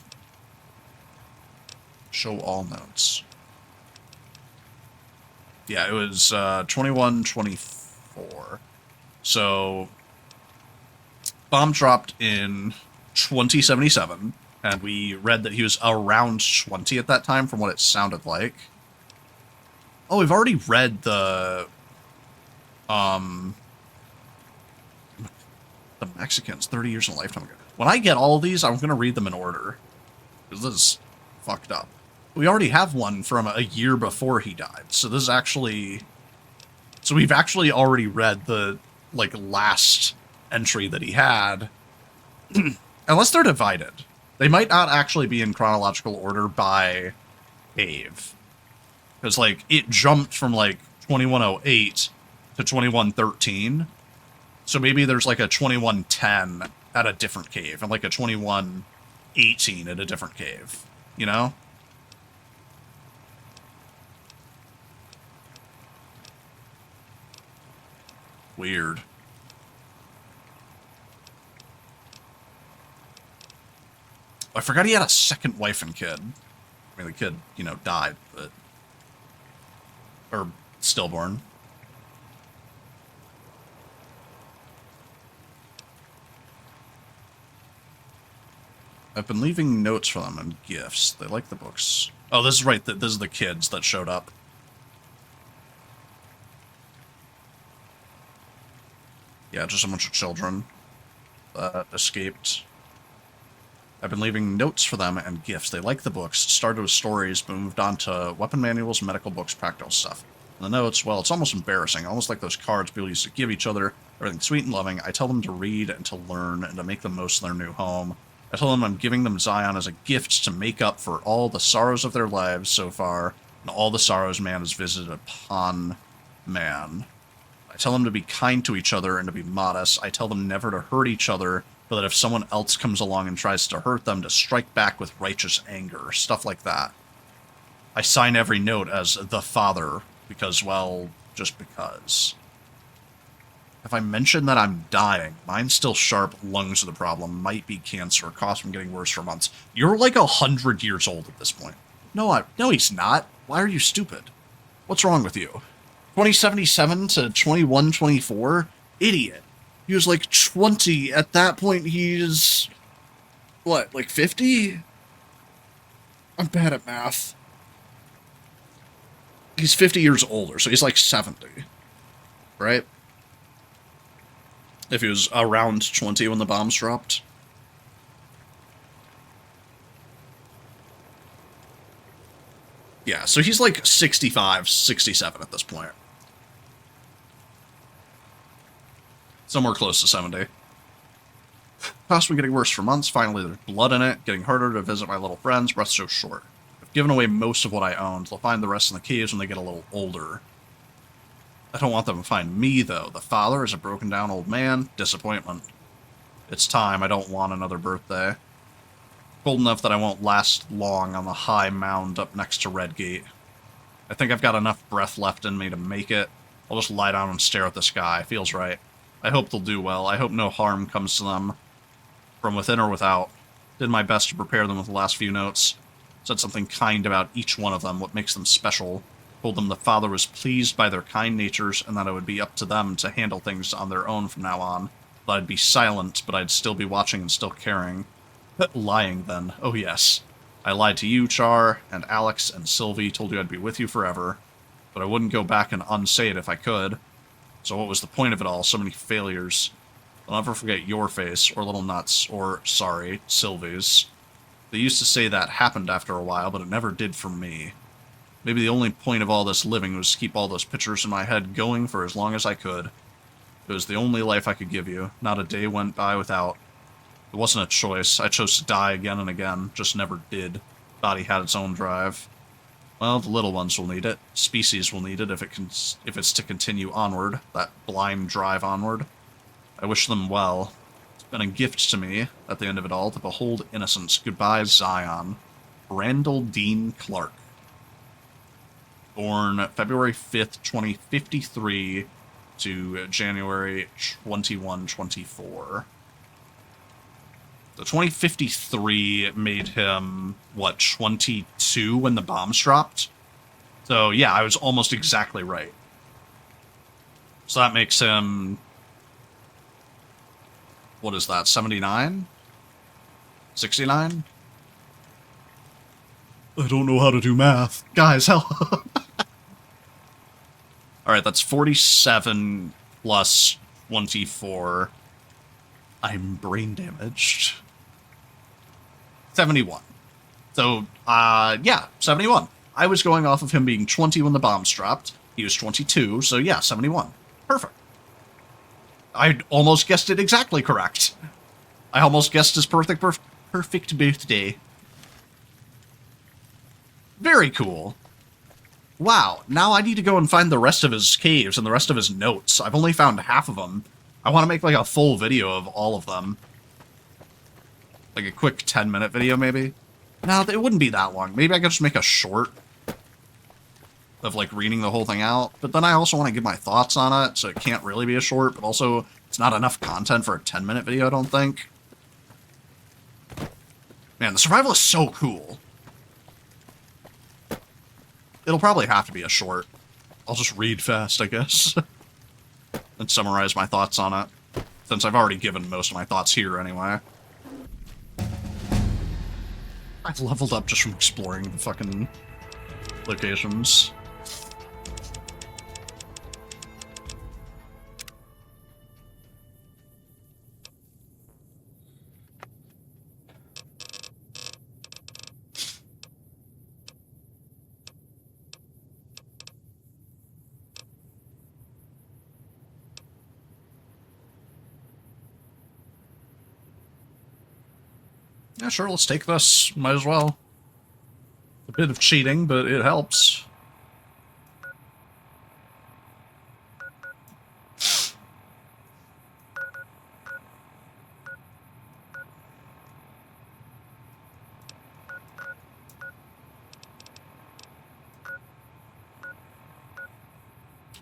[SPEAKER 1] Show all notes. Yeah, it was 21-24. So bomb dropped in 2077, and we read that he was around 20 at that time from what it sounded like. Oh, we've already read the Mexicans 30 years in a lifetime ago. When I get all of these, I'm going to read them in order, because this is fucked up. We already have one from a year before he died, so this is actually... So we've actually already read the, like, last entry that he had. Unless they're divided. They might not actually be in chronological order by cave. Because, like, it jumped from, like, 2108 to 2113. So maybe there's, like, a 2110 at a different cave, and, like, a 2118 at a different cave. You know? Weird. I forgot he had a second wife and kid. I mean, the kid, you know, died, but... Or stillborn. I've been leaving notes for them and gifts. They like the books. Oh, this is right. This is the kids that showed up. Yeah, just a bunch of children that escaped. I've been leaving notes for them and gifts. They like the books. Started with stories, but moved on to weapon manuals, medical books, practical stuff. And the notes, well, it's almost embarrassing. Almost like those cards people used to give each other. Everything sweet and loving. I tell them to read and to learn and to make the most of their new home. I tell them I'm giving them Zion as a gift to make up for all the sorrows of their lives so far, and all the sorrows man has visited upon man. I tell them to be kind to each other and to be modest. I tell them never to hurt each other, but that if someone else comes along and tries to hurt them, to strike back with righteous anger, stuff like that. I sign every note as the father, because, well, just because. If I mention that I'm dying, mine's still sharp, lungs are the problem, might be cancer, cost from getting worse for months. You're like 100 years old at this point. No, he's not. Why are you stupid? What's wrong with you? 2077 to 2124? Idiot. He was like 20. At that point, he's... What, like 50? I'm bad at math. He's 50 years older, so he's like 70. Right? If he was around 20 when the bombs dropped. Yeah, so he's like 65, 67 at this point. Somewhere close to 70. Possibly getting worse for months. Finally, there's blood in it. Getting harder to visit my little friends. Breath so short. I've given away most of what I owned. They'll find the rest in the caves when they get a little older. I don't want them to find me, though. The father is a broken-down old man. Disappointment. It's time. I don't want another birthday. Cold enough that I won't last long on the high mound up next to Redgate. I think I've got enough breath left in me to make it. I'll just lie down and stare at the sky. Feels right. I hope they'll do well. I hope no harm comes to them, from within or without. Did my best to prepare them with the last few notes. Said something kind about each one of them, what makes them special. Told them the father was pleased by their kind natures and that it would be up to them to handle things on their own from now on. That I'd be silent, but I'd still be watching and still caring. Lying, then. Oh, yes. I lied to you, Char, and Alex, and Sylvie, told you I'd be with you forever. But I wouldn't go back and unsay it if I could. So what was the point of it all? So many failures. I'll never forget your face, or Little Nuts, or, sorry, Sylvie's. They used to say that happened after a while, but it never did for me. Maybe the only point of all this living was to keep all those pictures in my head going for as long as I could. It was the only life I could give you. Not a day went by without. It wasn't a choice. I chose to die again and again. Just never did. Body had its own drive. Well, the little ones will need it. Species will need it if it's to continue onward. That blind drive onward. I wish them well. It's been a gift to me, at the end of it all, to behold innocence. Goodbye, Zion. Randall Dean Clark. Born February 5th, 2053 to January 2124. The 2053 made him, what, 22 when the bombs dropped? So, yeah, I was almost exactly right. So that makes him... What is that, 79? 69? I don't know how to do math. Guys, help! Alright, that's 47 plus 24. I'm brain damaged. 71. So, yeah, 71. I was going off of him being 20 when the bombs dropped. He was 22, so yeah, 71. Perfect. I almost guessed it exactly correct. I almost guessed his perfect birthday. Very cool. Wow, now I need to go and find the rest of his caves and the rest of his notes. I've only found half of them. I want to make like a full video of all of them. Like a quick 10-minute video, maybe? No, it wouldn't be that long. Maybe I could just make a short of like reading the whole thing out. But then I also want to give my thoughts on it, so it can't really be a short, but also it's not enough content for a 10-minute video, I don't think. Man, the survival is so cool. It'll probably have to be a short. I'll just read fast, I guess. And summarize my thoughts on it. Since I've already given most of my thoughts here, anyway. I've leveled up just from exploring the fucking locations. Yeah, sure, let's take this. Might as well. A bit of cheating, but it helps.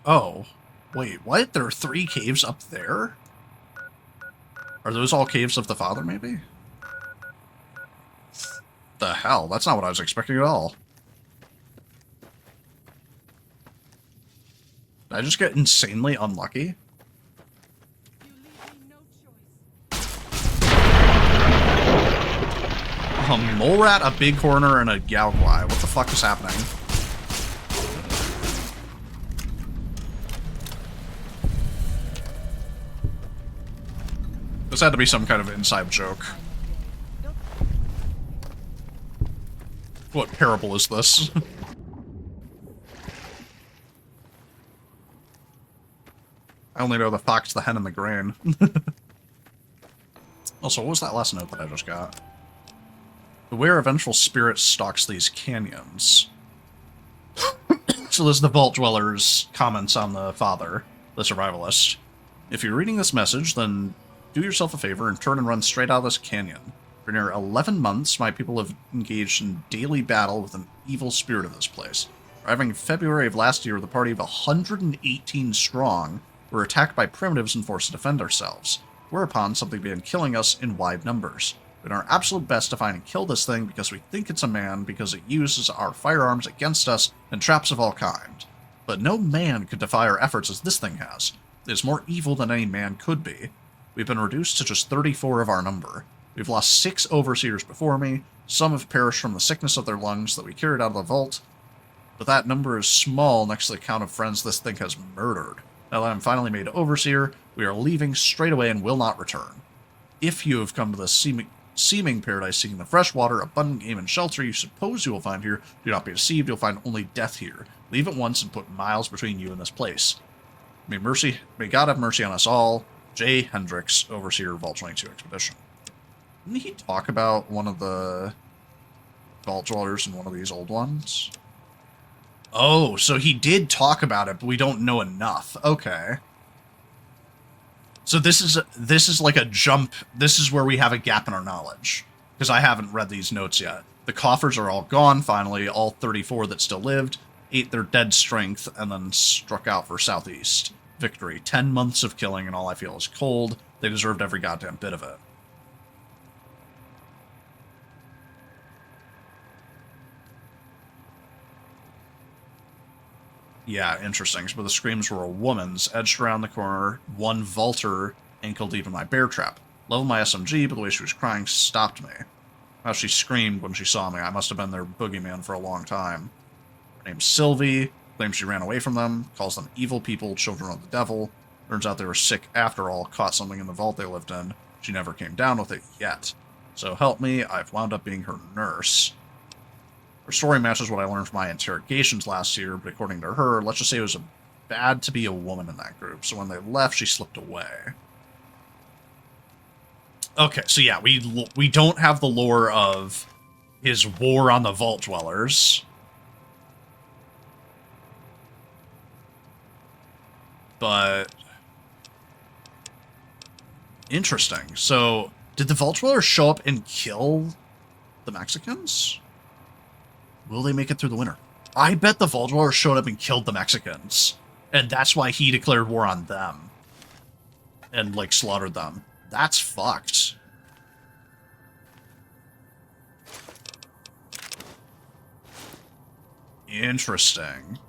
[SPEAKER 1] Oh. Wait, what? There are 3 caves up there? Are those all caves of the Father, maybe? The hell? That's not what I was expecting at all. Did I just get insanely unlucky? A mole rat, a big horner, and a Yaoguai. What the fuck is happening? This had to be some kind of inside joke. What parable is this? I only know the fox, the hen, and the grain. Also, what was that last note that I just got? Beware a vengeful spirit stalks these canyons. So there's the Vault Dweller's comments on the Father, the survivalist. If you're reading this message, then do yourself a favor and turn and run straight out of this canyon. For near 11 months, my people have engaged in daily battle with an evil spirit of this place. Arriving in February of last year with a party of 118 strong, we were attacked by primitives and forced to defend ourselves. Whereupon, something began killing us in wide numbers. We did our absolute best to find and kill this thing because we think it's a man because it uses our firearms against us and traps of all kind. But no man could defy our efforts as this thing has. It is more evil than any man could be. We've been reduced to just 34 of our number. We've lost 6 overseers before me. Some have perished from the sickness of their lungs that we carried out of the vault. But that number is small next to the count of friends this thing has murdered. Now that I'm finally made overseer, we are leaving straight away and will not return. If you have come to this seeming paradise seeking the fresh water, abundant game, and shelter you suppose you will find here, do not be deceived, you'll find only death here. Leave at once and put miles between you and this place. May God have mercy on us all. J. Hendricks, Overseer, Vault 22 Expedition. Didn't he talk about one of the Vault Dwellers in one of these old ones? Oh, so he did talk about it, but we don't know enough. Okay. So this is like a jump. This is where we have a gap in our knowledge. Because I haven't read these notes yet. The coffers are all gone, finally. All 34 that still lived ate their dead strength and then struck out for Southeast. Victory. 10 months of killing and all I feel is cold. They deserved every goddamn bit of it. Yeah, interesting. But the screams were a woman's, edged around the corner, one vaulter ankle deep in my bear trap. Leveled my SMG, but the way she was crying stopped me. How she screamed when she saw me. I must have been their boogeyman for a long time. Her name's Sylvie. Claims she ran away from them. Calls them evil people, children of the devil. Turns out they were sick after all, caught something in the vault they lived in. She never came down with it yet. So help me, I've wound up being her nurse. Her story matches what I learned from my interrogations last year, but according to her, let's just say it was bad to be a woman in that group, so when they left, she slipped away. Okay, so yeah, we don't have the lore of his war on the Vault Dwellers. But interesting. So, did the Vault Dwellers show up and kill the Mexicans? Will they make it through the winter? I bet the Vault Dwellers showed up and killed the Mexicans. And that's why he declared war on them. And, like, slaughtered them. That's fucked. Interesting.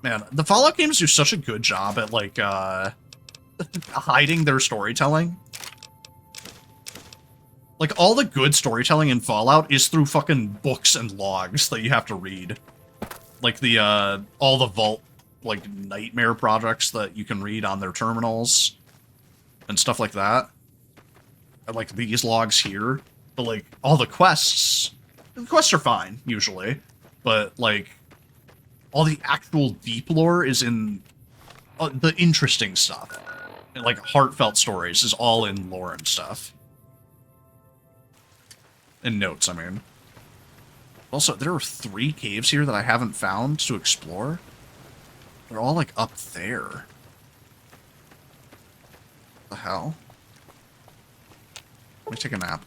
[SPEAKER 1] Man, the Fallout games do such a good job at, like, hiding their storytelling. Like, all the good storytelling in Fallout is through fucking books and logs that you have to read. Like all the Vault, like, nightmare projects that you can read on their terminals and stuff like that. And, like, these logs here. But, like, all the quests are fine, usually. But, like, all the actual deep lore is in the interesting stuff. And, like, heartfelt stories is all in lore and stuff. And notes, I mean. Also, there are 3 caves here that I haven't found to explore. They're all, like, up there. What the hell? Let me take a nap.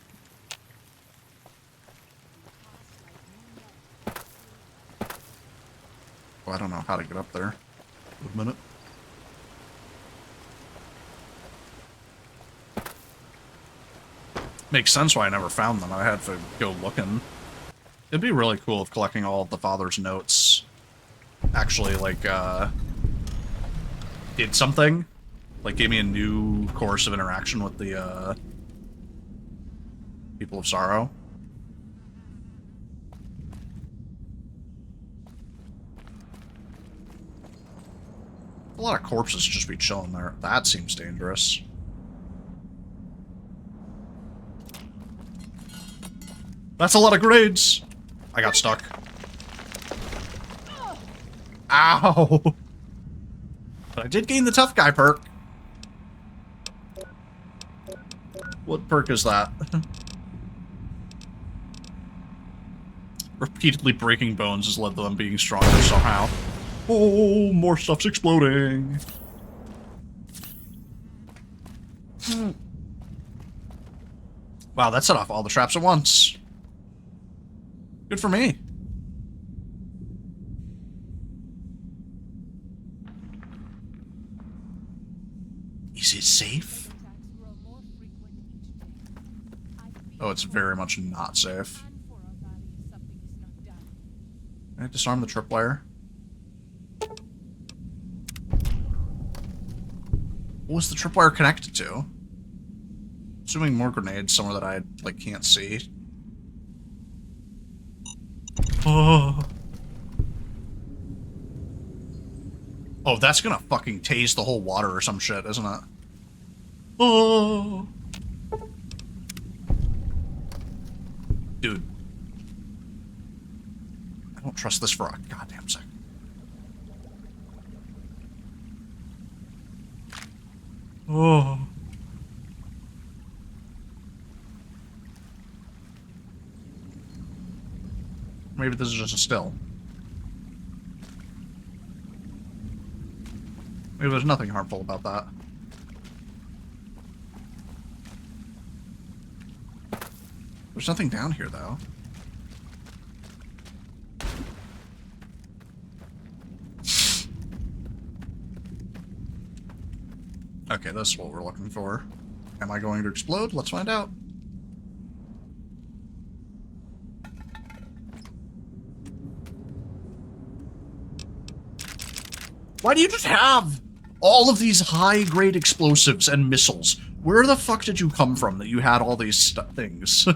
[SPEAKER 1] Oh, I don't know how to get up there. Wait a minute. Makes sense why I never found them. I had to go looking. It'd be really cool if collecting all of the father's notes actually, like, did something. Like, gave me a new course of interaction with the, People of Sorrow. A lot of corpses just be chilling there. That seems dangerous. That's a lot of grenades! I got stuck. Ow! But I did gain the tough guy perk. What perk is that? Repeatedly breaking bones has led to them being stronger somehow. Oh, more stuff's exploding. Wow, that set off all the traps at once. Good for me. Is it safe? Oh, it's very much not safe. Can I disarm the tripwire? What was the tripwire connected to? Assuming more grenades somewhere that I, like, can't see. Oh. Oh, that's gonna fucking tase the whole water or some shit, isn't it? Oh. Dude. I don't trust this for a goddamn second. Oh. Maybe this is just a still. Maybe there's nothing harmful about that. There's nothing down here, though. Okay, that's what we're looking for. Am I going to explode? Let's find out. Why do you just have all of these high-grade explosives and missiles? Where the fuck did you come from that you had all these things?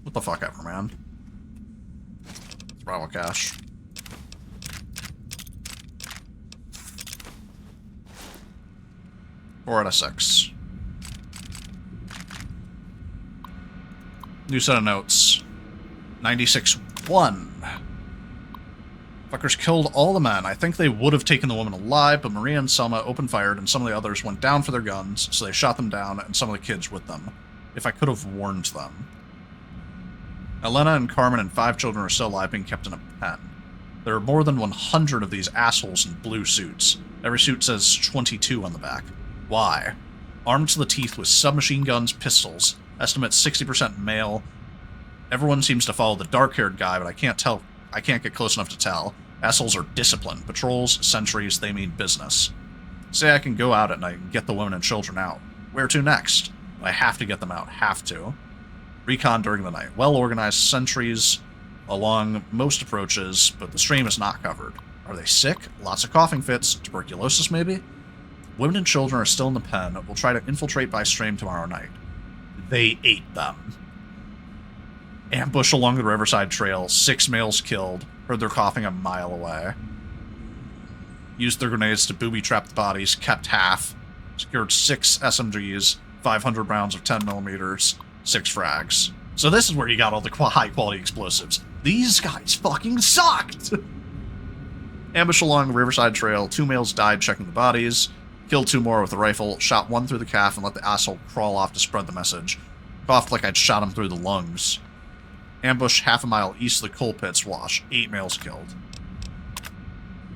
[SPEAKER 1] What the fuck ever, man. Survival cache. Four out of 6. New set of notes. 96-1. Fuckers killed all the men. I think they would have taken the woman alive, but Maria and Selma opened fired, and some of the others went down for their guns, so they shot them down, and some of the kids with them. If I could have warned them. Elena and Carmen and 5 children are still alive, being kept in a pen. There are more than 100 of these assholes in blue suits. Every suit says 22 on the back. Why? Armed to the teeth with submachine guns, pistols. Estimate 60% male. Everyone seems to follow the dark-haired guy, but I can't tell. I can't get close enough to tell. Assholes are disciplined. Patrols, sentries, they mean business. Say I can go out at night and get the women and children out. Where to next? I have to get them out. Have to. Recon during the night. Well-organized sentries along most approaches, but the stream is not covered. Are they sick? Lots of coughing fits. Tuberculosis, maybe? Women and children are still in the pen. We'll try to infiltrate by stream tomorrow night. They ate them. Ambush along the Riverside Trail. 6 males killed. Heard their coughing a mile away. Used their grenades to booby-trap the bodies. Kept half. Secured 6 SMGs. 500 rounds of 10mm. 6 frags. So this is where you got all the high-quality explosives. These guys fucking sucked! Ambush along the Riverside Trail. 2 males died checking the bodies. Killed 2 more with a rifle. Shot 1 through the calf and let the asshole crawl off to spread the message. Coughed like I'd shot him through the lungs. Ambush half a mile east of the coal pits wash. 8 males killed.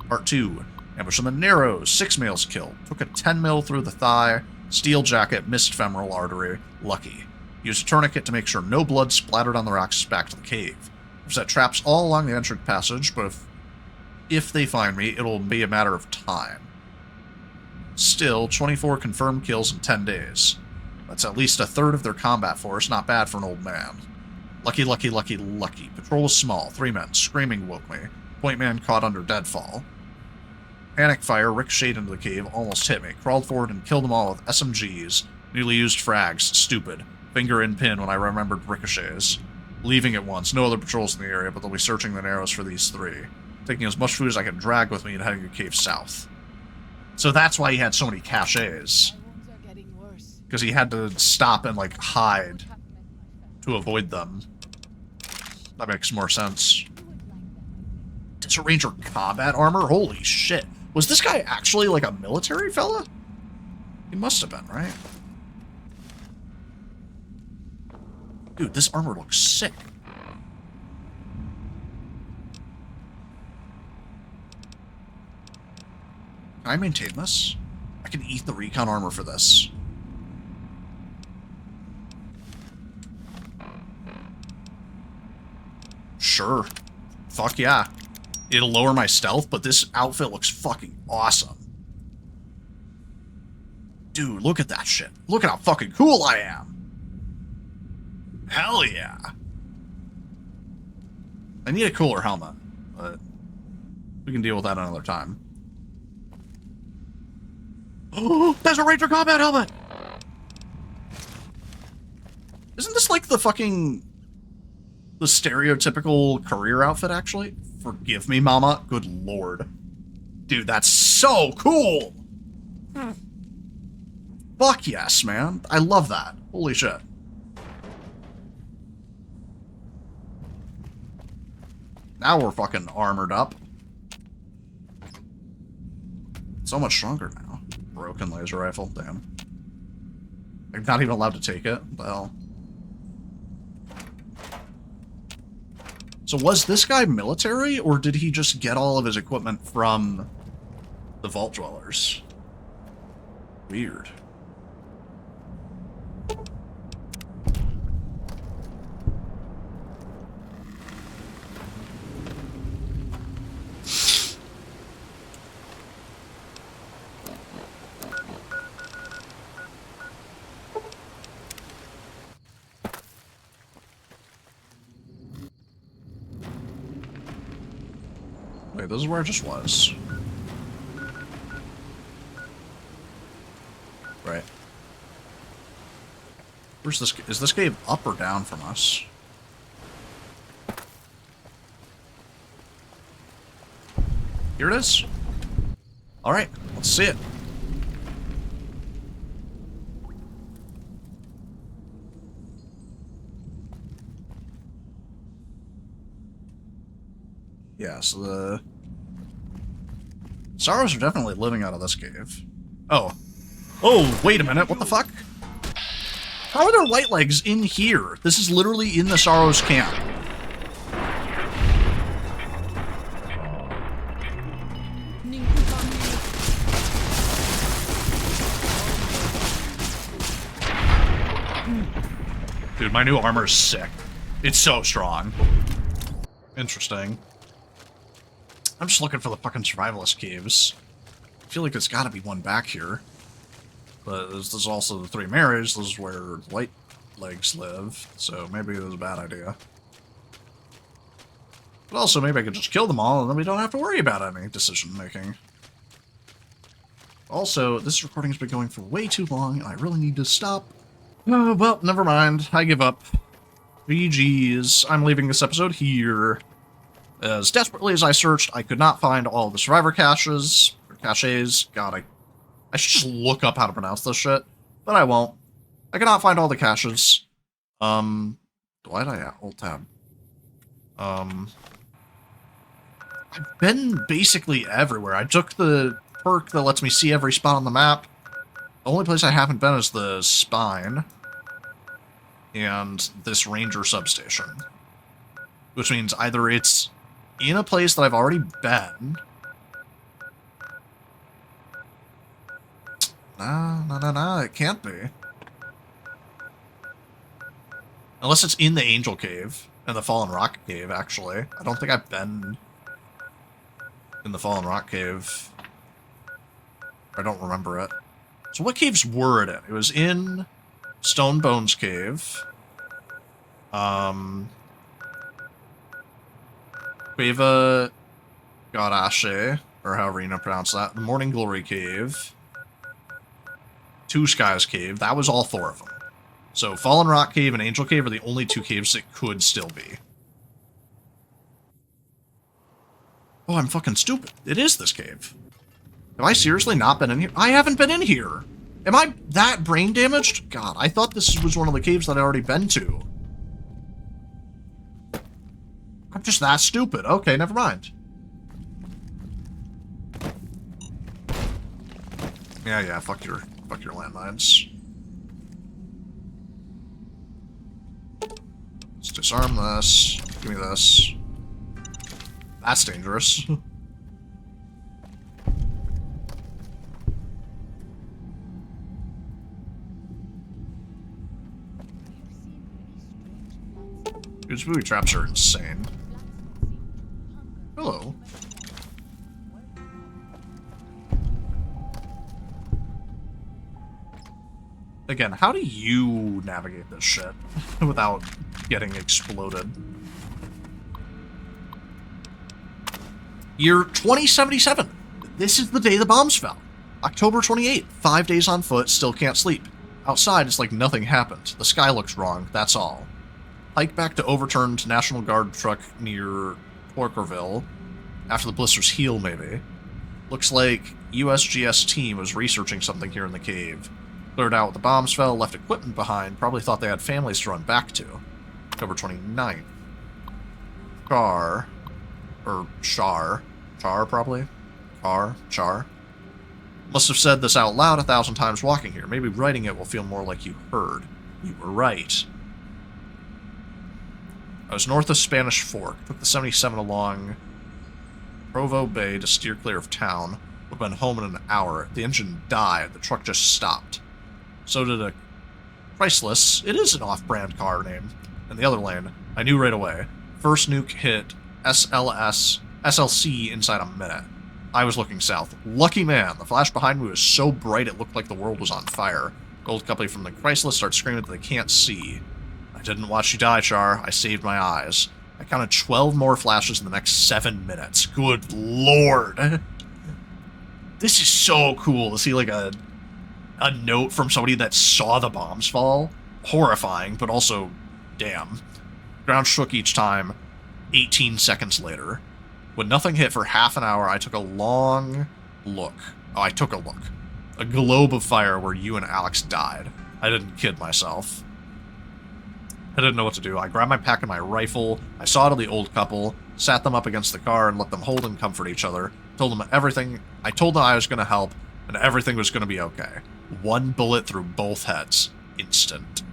[SPEAKER 1] Part 2. Ambush on the Narrows. 6 males killed. Took a 10 mil through the thigh. Steel jacket. Missed femoral artery. Lucky. Used a tourniquet to make sure no blood splattered on the rocks back to the cave. I've set traps all along the entrance passage, but if they find me, it'll be a matter of time. Still, 24 confirmed kills in 10 days. That's at least a third of their combat force, not bad for an old man. Lucky, lucky, lucky, lucky. Patrol was small, 3 men. Screaming woke me. Point man caught under deadfall. Panic fire ricocheted into the cave, almost hit me. Crawled forward and killed them all with SMGs. Newly used frags. Stupid. Finger in pin when I remembered ricochets. Leaving at once. No other patrols in the area, but they'll be searching the Narrows for these 3. Taking as much food as I can drag with me and heading the cave south. So that's why he had so many caches. Because he had to stop and, like, hide to avoid them. That makes more sense. Desert Ranger combat armor? Holy shit. Was this guy actually, like, a military fella? He must have been, right? Dude, this armor looks sick. Can I maintain this? I can eat the recon armor for this. Sure. Fuck yeah. It'll lower my stealth, but this outfit looks fucking awesome. Dude, look at that shit. Look at how fucking cool I am. Hell yeah. I need a cooler helmet, but we can deal with that another time. Oh, Desert Ranger combat helmet! Isn't this like the stereotypical career outfit, actually? Forgive me, mama. Good lord. Dude, that's so cool! Fuck yes, man. I love that. Holy shit. Now we're fucking armored up. So much stronger now. Broken laser rifle, damn. I'm not even allowed to take it. Well. So was this guy military, or did he just get all of his equipment from the Vault Dwellers? Weird. Wait, this is where I just was. Right. Where's this? Is this cave up or down from us? Here it is. Alright, let's see it. Yeah, so the Sorrows are definitely living out of this cave. Oh. Oh, wait a minute, what the fuck? How are there white legs in here? This is literally in the Sorrows camp. Dude, my new armor is sick. It's so strong. Interesting. I'm just looking for the fucking survivalist caves. feel like there's gotta be one back here. But there's also the Three Marys. This is where White Legs live, so maybe it was a bad idea. But also, maybe I could just kill them all, and then we don't have to worry about any decision-making. Also, this recording's been going for way too long, and I really need to stop. Oh, well, never mind. I give up. GG's. I'm leaving this episode here. As desperately as I searched, I could not find all the survivor caches. Or caches. God, I should just look up how to pronounce this shit. But I won't. I cannot find all the caches. Why did I alt-tab? I've been basically everywhere. I took the perk that lets me see every spot on the map. The only place I haven't been is the Spine. And this Ranger substation. Which means either it's in a place that I've already been. Nah, it can't be. Unless it's in the Angel Cave, and the Fallen Rock Cave, actually. I don't think I've been in the Fallen Rock Cave. I don't remember it. So what caves were it in? It was in Stone Bones Cave. Cueva Gadache, or however you pronounce that. The Morning Glory Cave. Two Skies Cave. That was all 4 of them. So Fallen Rock Cave and Angel Cave are the only 2 caves that could still be. Oh, I'm fucking stupid. It is this cave. Have I seriously not been in here? I haven't been in here! Am I that brain damaged? God, I thought this was one of the caves that I'd already been to. I'm just that stupid. Okay, never mind. Yeah, fuck your landmines. Let's disarm this. Give me this. That's dangerous. These booby traps are insane. Hello. Again, how do you navigate this shit without getting exploded? Year 2077. This is the day the bombs fell. October 28th. 5 days on foot, still can't sleep. Outside, it's like nothing happened. The sky looks wrong, that's all. Hike back to overturned National Guard truck near Porkerville. After the blisters heal, maybe. Looks like USGS team was researching something here in the cave. Cleared out the bombs fell, left equipment behind, probably thought they had families to run back to. October 29th. Char, probably? Char. Must have said this out loud 1,000 times walking here. Maybe writing it will feel more like you heard. You were right. I was north of Spanish Fork. Took the 77 along Provo Bay to steer clear of town. Would have been home in an hour. The engine died. The truck just stopped. So did a Priceless. It is an off-brand car name. In the other lane. I knew right away. First nuke hit SLC inside a minute. I was looking south. Lucky man. The flash behind me was so bright it looked like the world was on fire. Gold couple from the Priceless start screaming that they can't see. I didn't watch you die, Char. I saved my eyes. I counted 12 more flashes in the next 7 minutes. Good lord. This is so cool to see, like, a note from somebody that saw the bombs fall. Horrifying, but also, damn. Ground shook each time. 18 seconds later. When nothing hit for half an hour, I took a long look. Oh, I took a look. A globe of fire where you and Alex died. I didn't kid myself. I didn't know what to do. I grabbed my pack and my rifle. I saw to the old couple, sat them up against the car, and let them hold and comfort each other. Told them everything. I told them I was going to help, and everything was going to be okay. One bullet through both heads. Instant.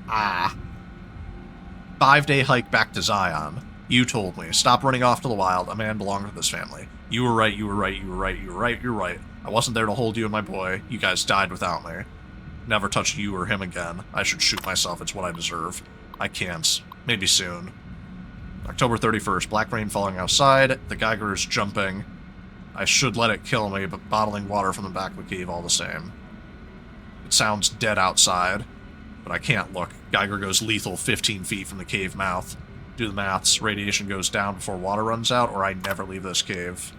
[SPEAKER 1] 5-day hike back to Zion. You told me. Stop running off to the wild. A man belonged to this family. You were right, you were right, you were right, you were right, you're right. I wasn't there to hold you and my boy. You guys died without me. Never touch you or him again. I should shoot myself. It's what I deserve. I can't. Maybe soon. October 31st. Black rain falling outside. The Geiger is jumping. I should let it kill me, but bottling water from the back of the cave all the same. It sounds dead outside, but I can't look. Geiger goes lethal 15 feet from the cave mouth. Do the maths. Radiation goes down before water runs out, or I never leave this cave.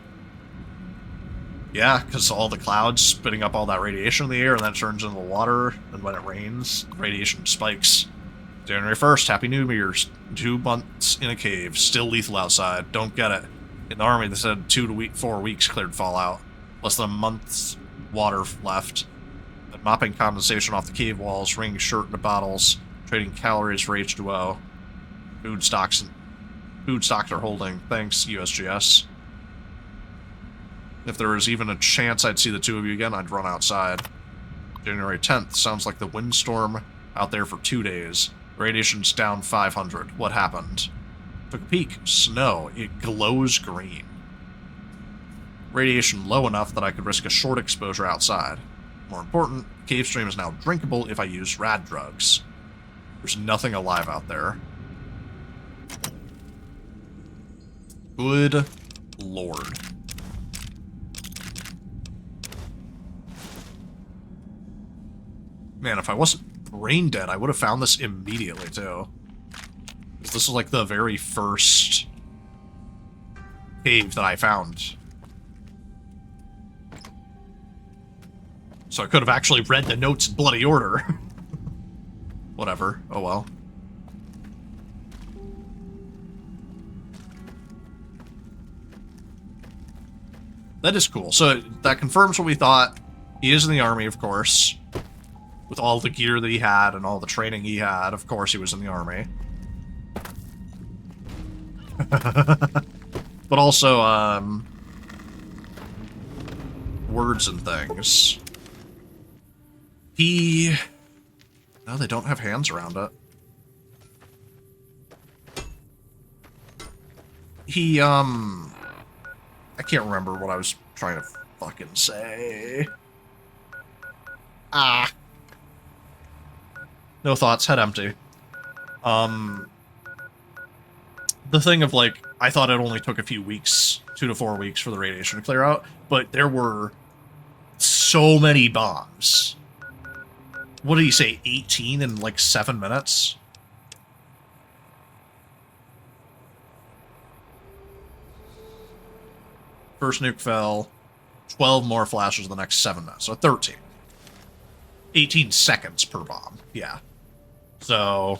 [SPEAKER 1] Yeah, because all the clouds spitting up all that radiation in the air, and then it turns into the water, and when it rains, radiation spikes. January 1st, Happy New Year's. 2 months in a cave, still lethal outside. Don't get it. In the army, they said 2 to 4 weeks cleared fallout. Less than a month's water left. And mopping condensation off the cave walls, wringing shirt into bottles, trading calories for H2O. Food stocks are holding. Thanks, USGS. If there was even a chance I'd see the two of you again, I'd run outside. January 10th, sounds like the windstorm out there for 2 days. Radiation's down 500. What happened? Took a peek. Snow. It glows green. Radiation low enough that I could risk a short exposure outside. More important, cave stream is now drinkable if I use rad drugs. There's nothing alive out there. Good lord. Man, if I wasn't brain dead, I would have found this immediately, too. This is like the very first cave that I found. So I could have actually read the notes in bloody order. Whatever. Oh well. That is cool. So that confirms what we thought. He is in the army, of course. With all the gear that he had and all the training he had, of course he was in the army. But also, words and things. No, they don't have hands around it. I can't remember what I was trying to fucking say. No thoughts, head empty. The thing of, like, I thought it only took a few weeks, 2 to 4 weeks for the radiation to clear out, but there were so many bombs. What did he say, 18 in, like, 7 minutes? First nuke fell, 12 more flashes in the next 7 minutes, so 13. 18 seconds per bomb, yeah. So,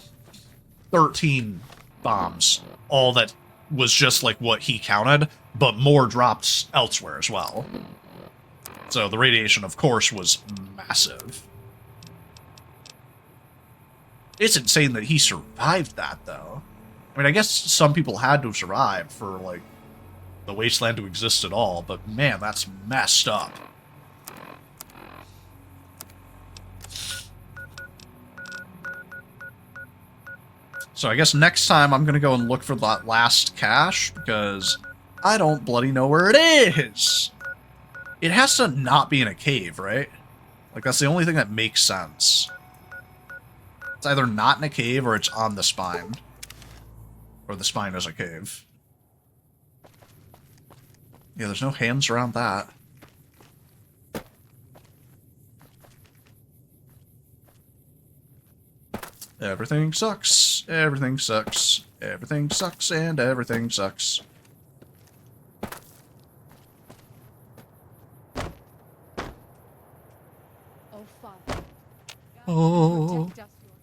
[SPEAKER 1] 13 bombs. All that was just like what he counted, but more dropped elsewhere as well. So the radiation, of course, was massive. It's insane that he survived that, though. I mean, I guess some people had to have survived for, like, the wasteland to exist at all, but man, that's messed up. So I guess next time I'm going to go and look for that last cache, because I don't bloody know where it is. It has to not be in a cave, right? Like, that's the only thing that makes sense. It's either not in a cave or it's on the spine. Or the spine is a cave. Yeah, there's no hands around that. Everything sucks. Everything sucks. Everything sucks and everything sucks.
[SPEAKER 2] Oh, Father.
[SPEAKER 1] Oh.
[SPEAKER 2] Protect us, your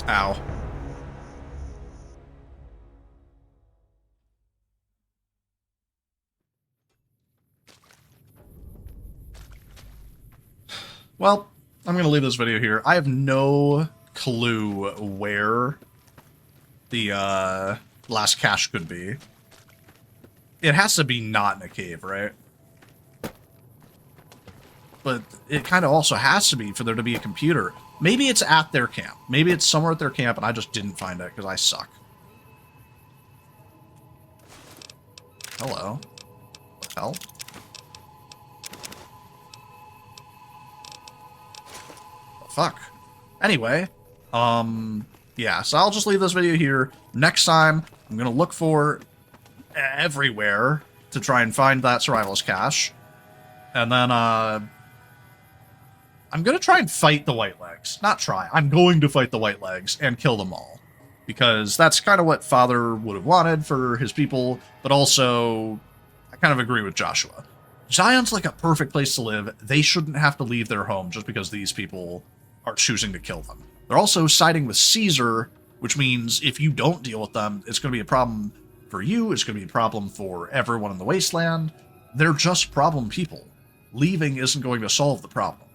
[SPEAKER 2] humble.
[SPEAKER 1] Ow. Well, I'm going to leave this video here. I have no clue where the last cache could be. It has to be not in a cave, right? But it kind of also has to be for there to be a computer. Maybe it's at their camp. Maybe it's somewhere at their camp and I just didn't find it because I suck. Hello. What the hell? Fuck. Anyway, yeah, so I'll just leave this video here. Next time, I'm going to look for everywhere to try and find that survivalist cache. And then, I'm going to try and fight the White Legs. Not try. I'm going to fight the White Legs and kill them all. Because that's kind of what Father would have wanted for his people, but also, I kind of agree with Joshua. Zion's like a perfect place to live. They shouldn't have to leave their home just because these people are choosing to kill them. They're also siding with Caesar, which means if you don't deal with them, it's going to be a problem for you, it's going to be a problem for everyone in the Wasteland. They're just problem people. Leaving isn't going to solve the problem.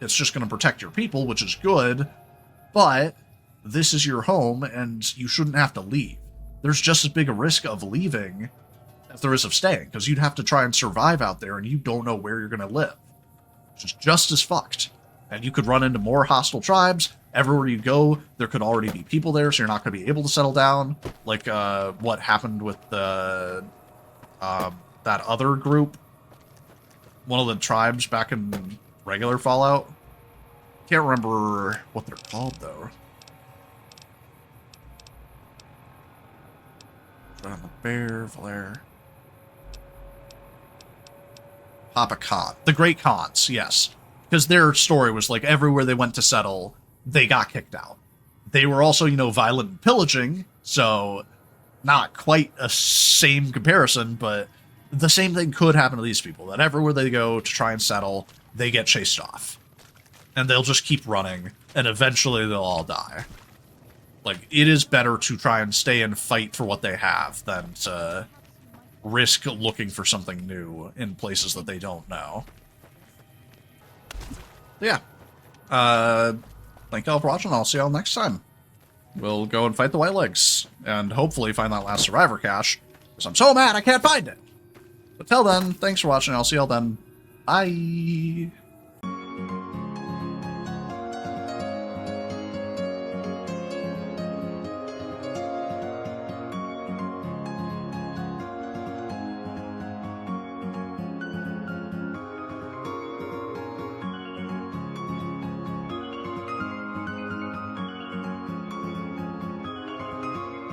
[SPEAKER 1] It's just going to protect your people, which is good, but this is your home, and you shouldn't have to leave. There's just as big a risk of leaving as there is of staying, because you'd have to try and survive out there, and you don't know where you're going to live. Which is just as fucked. And you could run into more hostile tribes. Everywhere you go, there could already be people there, so you're not going to be able to settle down. Like, what happened with the, that other group. One of the tribes back in regular Fallout. Can't remember what they're called, though. Bear, Valere. Papa Khan. The Great Khans, yes. Because their story was like everywhere they went to settle, they got kicked out. They were also, you know, violent and pillaging, so not quite a same comparison, but the same thing could happen to these people, that everywhere they go to try and settle, they get chased off. And they'll just keep running, and eventually they'll all die. Like, it is better to try and stay and fight for what they have than to risk looking for something new in places that they don't know. Yeah. Thank y'all for watching. I'll see y'all next time. We'll go and fight the White Legs, and hopefully find that last survivor cache, because I'm so mad I can't find it. But till then, thanks for watching. I'll see y'all then. Bye!